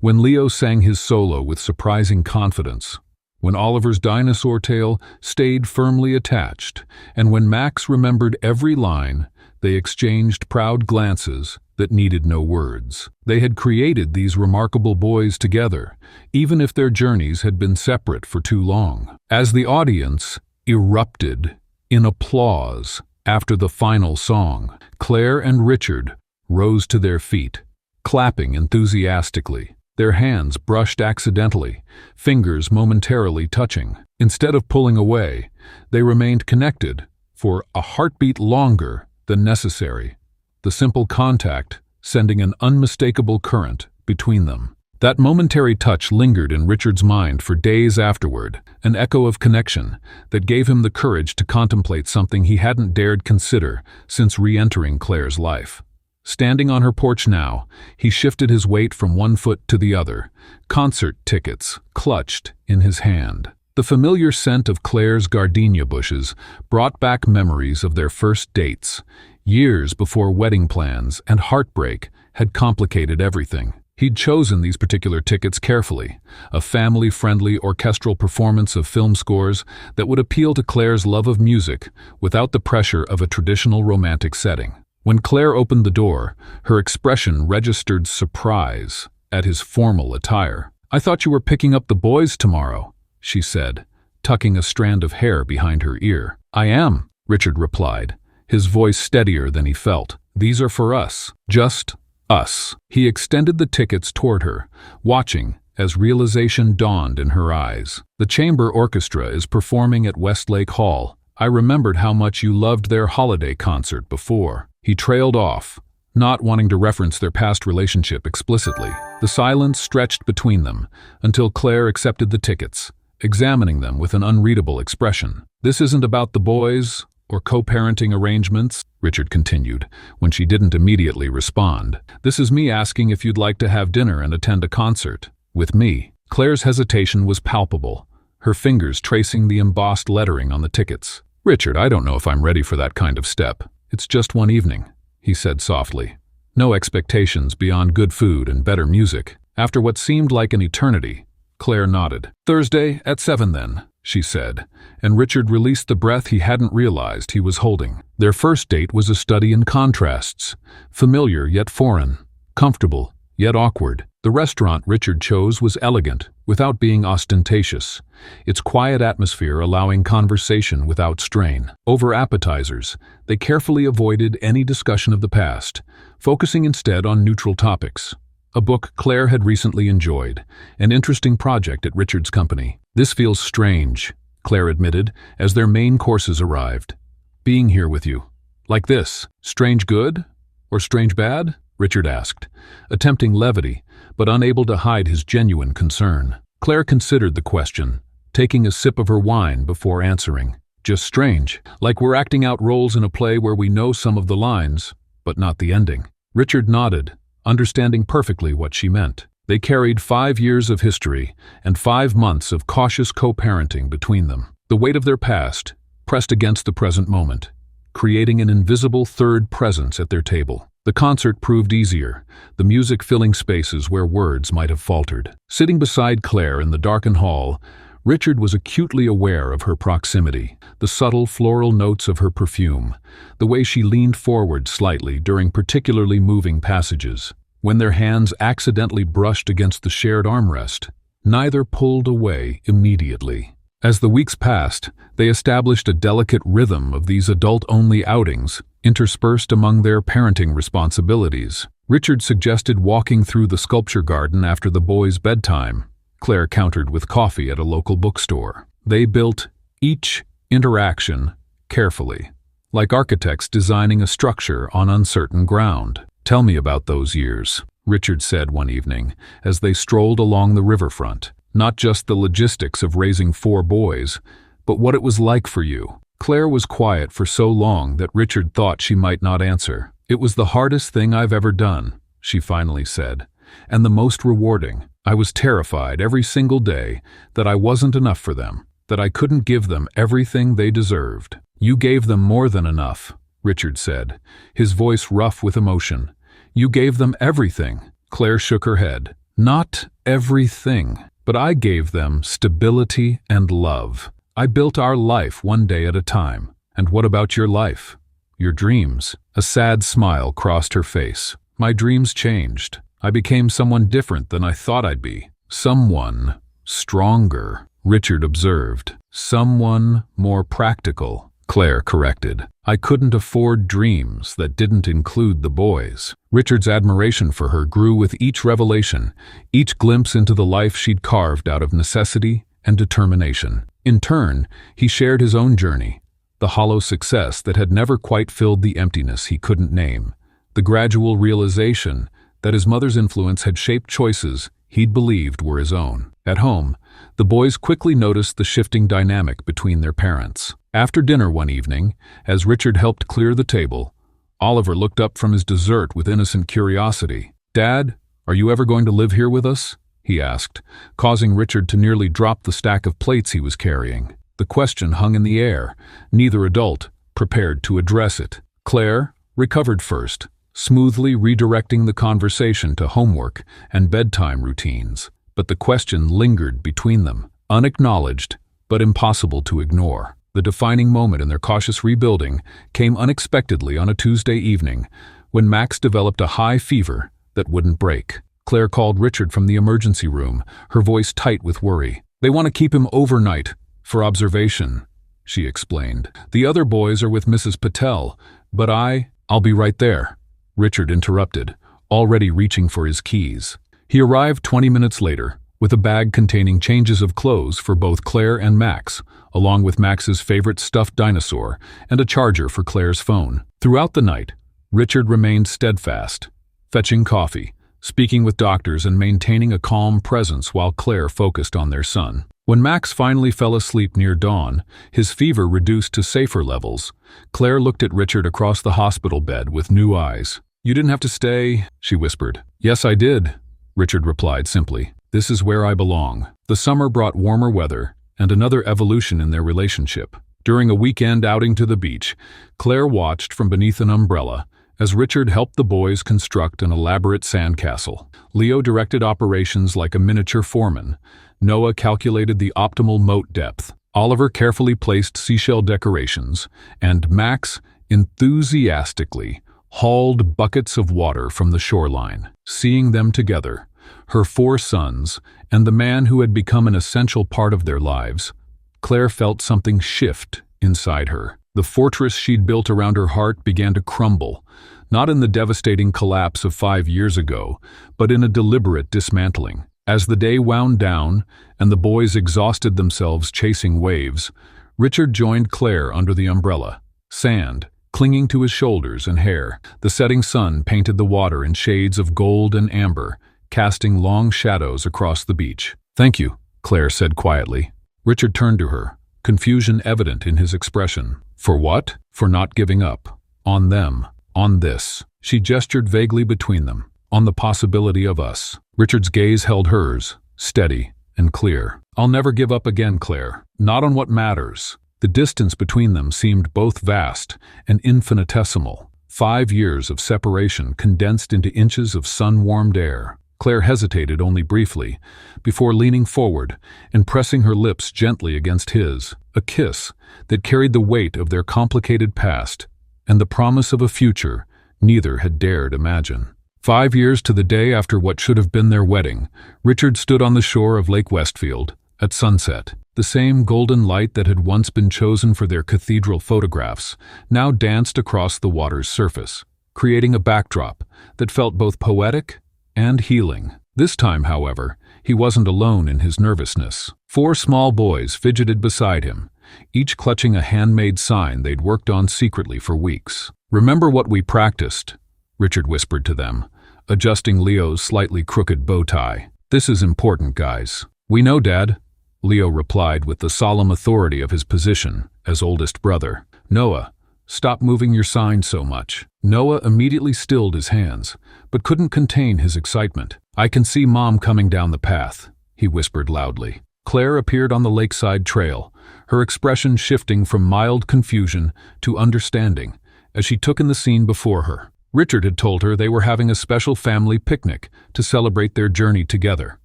when Leo sang his solo with surprising confidence, when Oliver's dinosaur tail stayed firmly attached, and when Max remembered every line, they exchanged proud glances that needed no words. They had created these remarkable boys together, even if their journeys had been separate for too long. As the audience erupted in applause after the final song, Claire and Richard rose to their feet, clapping enthusiastically. Their hands brushed accidentally, fingers momentarily touching. Instead of pulling away, they remained connected for a heartbeat longer than necessary, the simple contact sending an unmistakable current between them. That momentary touch lingered in Richard's mind for days afterward, an echo of connection that gave him the courage to contemplate something he hadn't dared consider since re-entering Claire's life. Standing on her porch now, he shifted his weight from one foot to the other, concert tickets clutched in his hand. The familiar scent of Claire's gardenia bushes brought back memories of their first dates, years before wedding plans and heartbreak had complicated everything. He'd chosen these particular tickets carefully, a family-friendly orchestral performance of film scores that would appeal to Claire's love of music without the pressure of a traditional romantic setting. When Claire opened the door, her expression registered surprise at his formal attire. "I thought you were picking up the boys tomorrow," she said, tucking a strand of hair behind her ear. "I am," Richard replied, his voice steadier than he felt. "These are for us. Just us." He extended the tickets toward her, watching as realization dawned in her eyes. "The chamber orchestra is performing at Westlake Hall. I remembered how much you loved their holiday concert before." He trailed off, not wanting to reference their past relationship explicitly. The silence stretched between them until Claire accepted the tickets, examining them with an unreadable expression. "This isn't about the boys or co-parenting arrangements," Richard continued, when she didn't immediately respond. "This is me asking if you'd like to have dinner and attend a concert with me." Claire's hesitation was palpable, her fingers tracing the embossed lettering on the tickets. "Richard, I don't know if I'm ready for that kind of step. It's just one evening," he said softly. "No expectations beyond good food and better music." After what seemed like an eternity, Claire nodded. "Thursday at 7 then," she said, and Richard released the breath he hadn't realized he was holding. Their first date was a study in contrasts, familiar yet foreign, comfortable yet awkward. The restaurant Richard chose was elegant, without being ostentatious, its quiet atmosphere allowing conversation without strain. Over appetizers, they carefully avoided any discussion of the past, focusing instead on neutral topics. A book Claire had recently enjoyed, an interesting project at Richard's company. "This feels strange," Claire admitted, as their main courses arrived. "Being here with you. Like this. Strange good? Or strange bad?" Richard asked, attempting levity, but unable to hide his genuine concern. Claire considered the question, taking a sip of her wine before answering. "Just strange, like we're acting out roles in a play where we know some of the lines, but not the ending." Richard nodded, understanding perfectly what she meant. They carried 5 years of history and 5 months of cautious co-parenting between them. The weight of their past pressed against the present moment, creating an invisible third presence at their table. The concert proved easier, the music filling spaces where words might have faltered. Sitting beside Claire in the darkened hall, Richard was acutely aware of her proximity, the subtle floral notes of her perfume, the way she leaned forward slightly during particularly moving passages. When their hands accidentally brushed against the shared armrest, neither pulled away immediately. As the weeks passed, they established a delicate rhythm of these adult-only outings, interspersed among their parenting responsibilities. Richard suggested walking through the sculpture garden after the boys' bedtime. Claire countered with coffee at a local bookstore. They built each interaction carefully, like architects designing a structure on uncertain ground. Tell me about those years, Richard said one evening, as they strolled along the riverfront. Not just the logistics of raising 4 boys, but what it was like for you. Claire was quiet for so long that Richard thought she might not answer. It was the hardest thing I've ever done, she finally said, and the most rewarding. I was terrified every single day that I wasn't enough for them, that I couldn't give them everything they deserved. You gave them more than enough, Richard said, his voice rough with emotion. You gave them everything. Claire shook her head. Not everything, but I gave them stability and love. I built our life one day at a time. And what about your life? Your dreams? A sad smile crossed her face. My dreams changed. I became someone different than I thought I'd be. Someone stronger, Richard observed. Someone more practical, Claire corrected. I couldn't afford dreams that didn't include the boys. Richard's admiration for her grew with each revelation, each glimpse into the life she'd carved out of necessity and determination. In turn, he shared his own journey, the hollow success that had never quite filled the emptiness he couldn't name, the gradual realization that his mother's influence had shaped choices he'd believed were his own. At home, the boys quickly noticed the shifting dynamic between their parents. After dinner one evening, as Richard helped clear the table, Oliver looked up from his dessert with innocent curiosity. "Dad, are you ever going to live here with us?" he asked, causing Richard to nearly drop the stack of plates he was carrying. The question hung in the air, neither adult prepared to address it. Claire recovered first, smoothly redirecting the conversation to homework and bedtime routines. But the question lingered between them, unacknowledged but impossible to ignore. The defining moment in their cautious rebuilding came unexpectedly on a Tuesday evening when Max developed a high fever that wouldn't break. Claire called Richard from the emergency room, her voice tight with worry. "They want to keep him overnight for observation," she explained. "The other boys are with Mrs. Patel, but I'll be right there," Richard interrupted, already reaching for his keys. He arrived 20 minutes later, with a bag containing changes of clothes for both Claire and Max, along with Max's favorite stuffed dinosaur and a charger for Claire's phone. Throughout the night, Richard remained steadfast, fetching coffee, speaking with doctors and maintaining a calm presence while Claire focused on their son. When Max finally fell asleep near dawn, his fever reduced to safer levels, Claire looked at Richard across the hospital bed with new eyes. "You didn't have to stay," she whispered. "Yes, I did," Richard replied simply. "This is where I belong." The summer brought warmer weather and another evolution in their relationship. During a weekend outing to the beach, Claire watched from beneath an umbrella as Richard helped the boys construct an elaborate sandcastle. Leo directed operations like a miniature foreman. Noah calculated the optimal moat depth. Oliver carefully placed seashell decorations, and Max enthusiastically hauled buckets of water from the shoreline. Seeing them together, her 4 sons, and the man who had become an essential part of their lives, Claire felt something shift inside her. The fortress she'd built around her heart began to crumble, not in the devastating collapse of 5 years ago, but in a deliberate dismantling. As the day wound down and the boys exhausted themselves chasing waves, Richard joined Claire under the umbrella, sand clinging to his shoulders and hair. The setting sun painted the water in shades of gold and amber, casting long shadows across the beach. "Thank you," Claire said quietly. Richard turned to her, confusion evident in his expression. "For what?" "For not giving up. On them. On this." She gestured vaguely between them. "On the possibility of us." Richard's gaze held hers, steady and clear. "I'll never give up again, Claire. Not on what matters." The distance between them seemed both vast and infinitesimal. 5 years of separation condensed into inches of sun-warmed air. Claire hesitated only briefly, before leaning forward and pressing her lips gently against his, a kiss that carried the weight of their complicated past and the promise of a future neither had dared imagine. 5 years to the day after what should have been their wedding, Richard stood on the shore of Lake Westfield at sunset. The same golden light that had once been chosen for their cathedral photographs now danced across the water's surface, creating a backdrop that felt both poetic and healing. This time, however, he wasn't alone in his nervousness. 4 small boys fidgeted beside him, each clutching a handmade sign they'd worked on secretly for weeks. "Remember what we practiced," Richard whispered to them, adjusting Leo's slightly crooked bow tie. "This is important, guys." "We know, Dad," Leo replied with the solemn authority of his position as oldest brother. "Noah, stop moving your sign so much." Noah immediately stilled his hands, but couldn't contain his excitement. "I can see Mom coming down the path," he whispered loudly. Claire appeared on the lakeside trail, her expression shifting from mild confusion to understanding as she took in the scene before her. Richard had told her they were having a special family picnic to celebrate their journey together.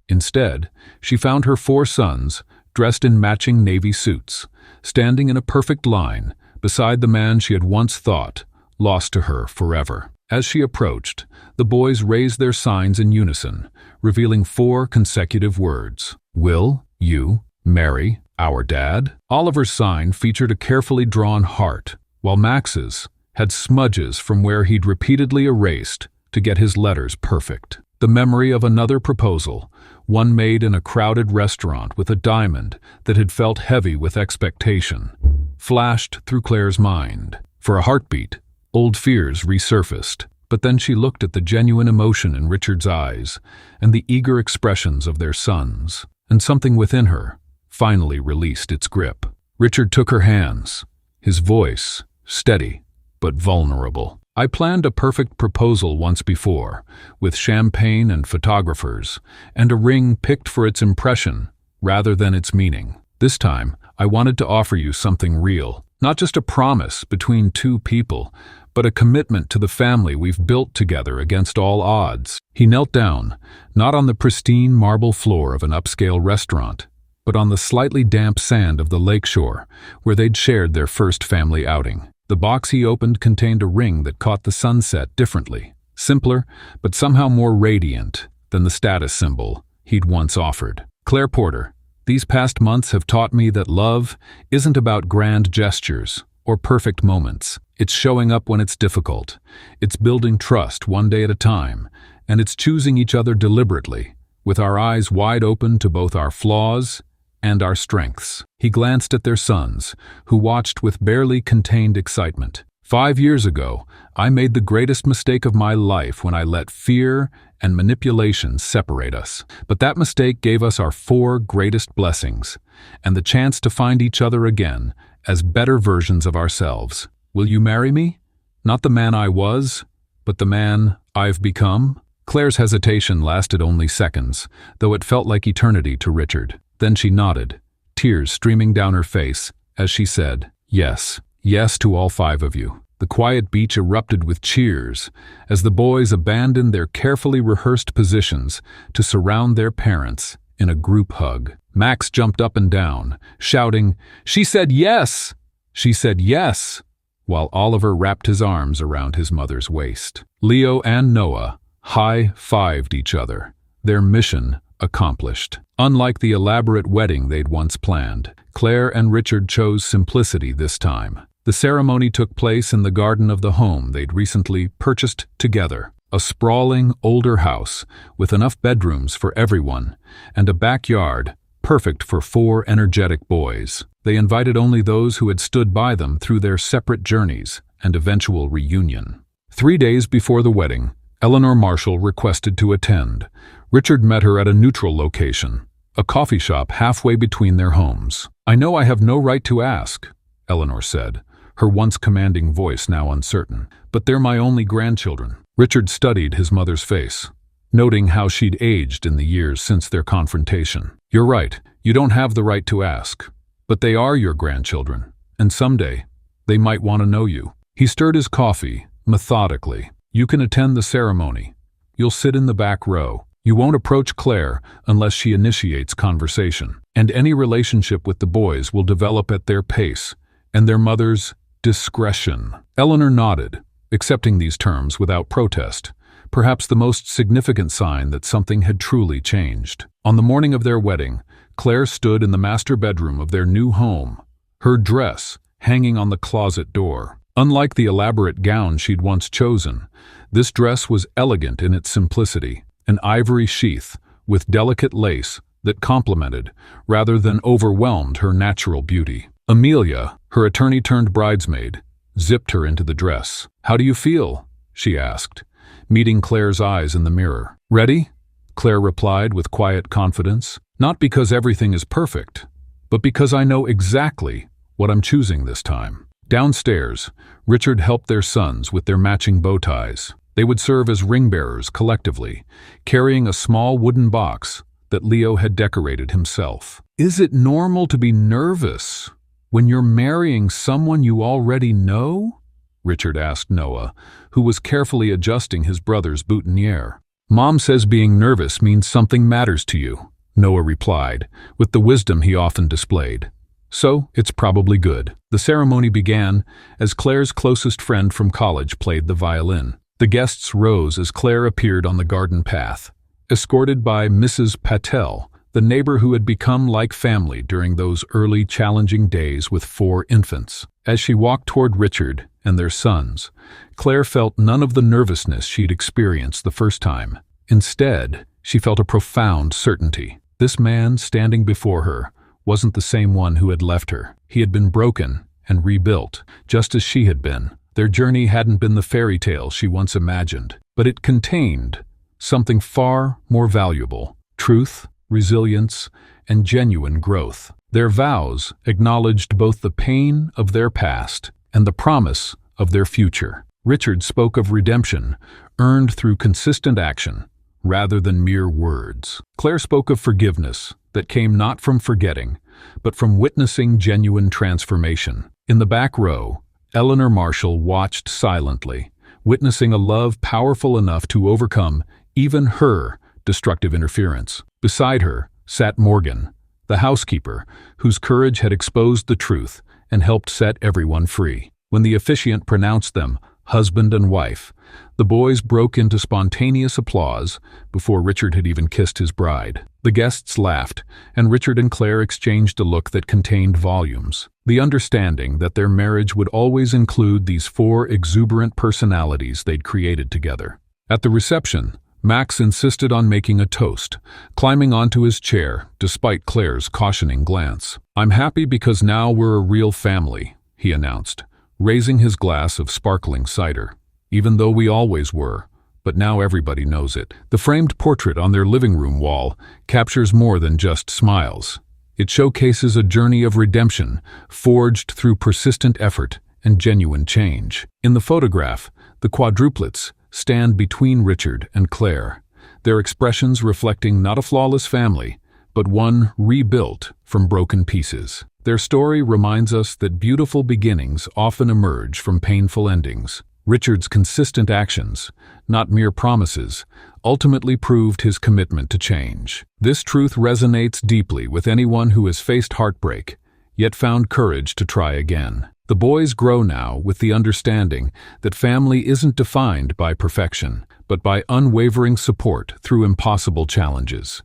Instead, she found her 4 sons, dressed in matching navy suits, standing in a perfect line beside the man she had once thought lost to her forever. As she approached, the boys raised their signs in unison, revealing 4 consecutive words. "Will you marry our dad?" Oliver's sign featured a carefully drawn heart, while Max's had smudges from where he'd repeatedly erased to get his letters perfect. The memory of another proposal, one made in a crowded restaurant with a diamond that had felt heavy with expectation, flashed through Claire's mind. For a heartbeat, old fears resurfaced, but then she looked at the genuine emotion in Richard's eyes and the eager expressions of their sons, and something within her finally released its grip. Richard took her hands, his voice steady but vulnerable. "I planned a perfect proposal once before, with champagne and photographers, and a ring picked for its impression rather than its meaning. This time, I wanted to offer you something real, not just a promise between 2 people, but a commitment to the family we've built together against all odds." He knelt down, not on the pristine marble floor of an upscale restaurant, but on the slightly damp sand of the lakeshore, where they'd shared their first family outing. The box he opened contained a ring that caught the sunset differently, simpler, but somehow more radiant than the status symbol he'd once offered. "Claire Porter, these past months have taught me that love isn't about grand gestures or perfect moments. It's showing up when it's difficult. It's building trust one day at a time, and it's choosing each other deliberately, with our eyes wide open to both our flaws and our strengths." He glanced at their sons, who watched with barely contained excitement. 5 years ago, I made the greatest mistake of my life when I let fear and manipulation separate us. But that mistake gave us our 4 greatest blessings, and the chance to find each other again as better versions of ourselves. Will you marry me? Not the man I was, but the man I've become? Claire's hesitation lasted only seconds, though it felt like eternity to Richard. Then she nodded, tears streaming down her face, as she said, "Yes, yes to all 5 of you." The quiet beach erupted with cheers as the boys abandoned their carefully rehearsed positions to surround their parents in a group hug. Max jumped up and down, shouting, "She said yes! She said yes!" while Oliver wrapped his arms around his mother's waist. Leo and Noah high-fived each other, their mission accomplished. Unlike the elaborate wedding they'd once planned, Claire and Richard chose simplicity this time. The ceremony took place in the garden of the home they'd recently purchased together, a sprawling, older house with enough bedrooms for everyone and a backyard perfect for 4 energetic boys. They invited only those who had stood by them through their separate journeys and eventual reunion. 3 days before the wedding, Eleanor Marshall requested to attend. Richard met her at a neutral location, a coffee shop halfway between their homes. "I know I have no right to ask," Eleanor said, her once commanding voice now uncertain, "but they're my only grandchildren." Richard studied his mother's face, noting how she'd aged in the years since their confrontation. "You're right, you don't have the right to ask, but they are your grandchildren, and someday they might want to know you." He stirred his coffee, methodically. "You can attend the ceremony. You'll sit in the back row. You won't approach Claire unless she initiates conversation, and any relationship with the boys will develop at their pace and their mother's discretion." Eleanor nodded, accepting these terms without protest, perhaps the most significant sign that something had truly changed. On the morning of their wedding, Claire stood in the master bedroom of their new home, her dress hanging on the closet door. Unlike the elaborate gown she'd once chosen, this dress was elegant in its simplicity, an ivory sheath with delicate lace that complemented rather than overwhelmed her natural beauty. Amelia, her attorney-turned-bridesmaid, zipped her into the dress. "How do you feel?" she asked, meeting Claire's eyes in the mirror. "Ready?" Claire replied with quiet confidence. "Not because everything is perfect, but because I know exactly what I'm choosing this time." Downstairs, Richard helped their sons with their matching bow ties. They would serve as ring bearers collectively, carrying a small wooden box that Leo had decorated himself. "Is it normal to be nervous when you're marrying someone you already know?" Richard asked Noah, who was carefully adjusting his brother's boutonniere. "Mom says being nervous means something matters to you," Noah replied, with the wisdom he often displayed. "So, it's probably good." The ceremony began as Claire's closest friend from college played the violin. The guests rose as Claire appeared on the garden path, escorted by Mrs. Patel, the neighbor who had become like family during those early challenging days with 4 infants. As she walked toward Richard and their sons, Claire felt none of the nervousness she'd experienced the first time. Instead, she felt a profound certainty. This man standing before her wasn't the same one who had left her. He had been broken and rebuilt, just as she had been. Their journey hadn't been the fairy tale she once imagined, but it contained something far more valuable: truth, resilience, and genuine growth. Their vows acknowledged both the pain of their past and the promise of their future. Richard spoke of redemption earned through consistent action rather than mere words. Claire spoke of forgiveness that came not from forgetting, but from witnessing genuine transformation. In the back row, Eleanor Marshall watched silently, witnessing a love powerful enough to overcome even her destructive interference. Beside her sat Morgan, the housekeeper, whose courage had exposed the truth and helped set everyone free. When the officiant pronounced them husband and wife, the boys broke into spontaneous applause before Richard had even kissed his bride. The guests laughed, and Richard and Claire exchanged a look that contained volumes. The understanding that their marriage would always include these 4 exuberant personalities they'd created together. At the reception, Max insisted on making a toast, climbing onto his chair despite Claire's cautioning glance. "I'm happy because now we're a real family," he announced, raising his glass of sparkling cider. "Even though we always were, but now everybody knows it." The framed portrait on their living room wall captures more than just smiles. It showcases a journey of redemption forged through persistent effort and genuine change. In the photograph, the quadruplets stand between Richard and Claire, their expressions reflecting not a flawless family, but one rebuilt from broken pieces. Their story reminds us that beautiful beginnings often emerge from painful endings. Richard's consistent actions, not mere promises, ultimately proved his commitment to change. This truth resonates deeply with anyone who has faced heartbreak, yet found courage to try again. The boys grow now with the understanding that family isn't defined by perfection, but by unwavering support through impossible challenges.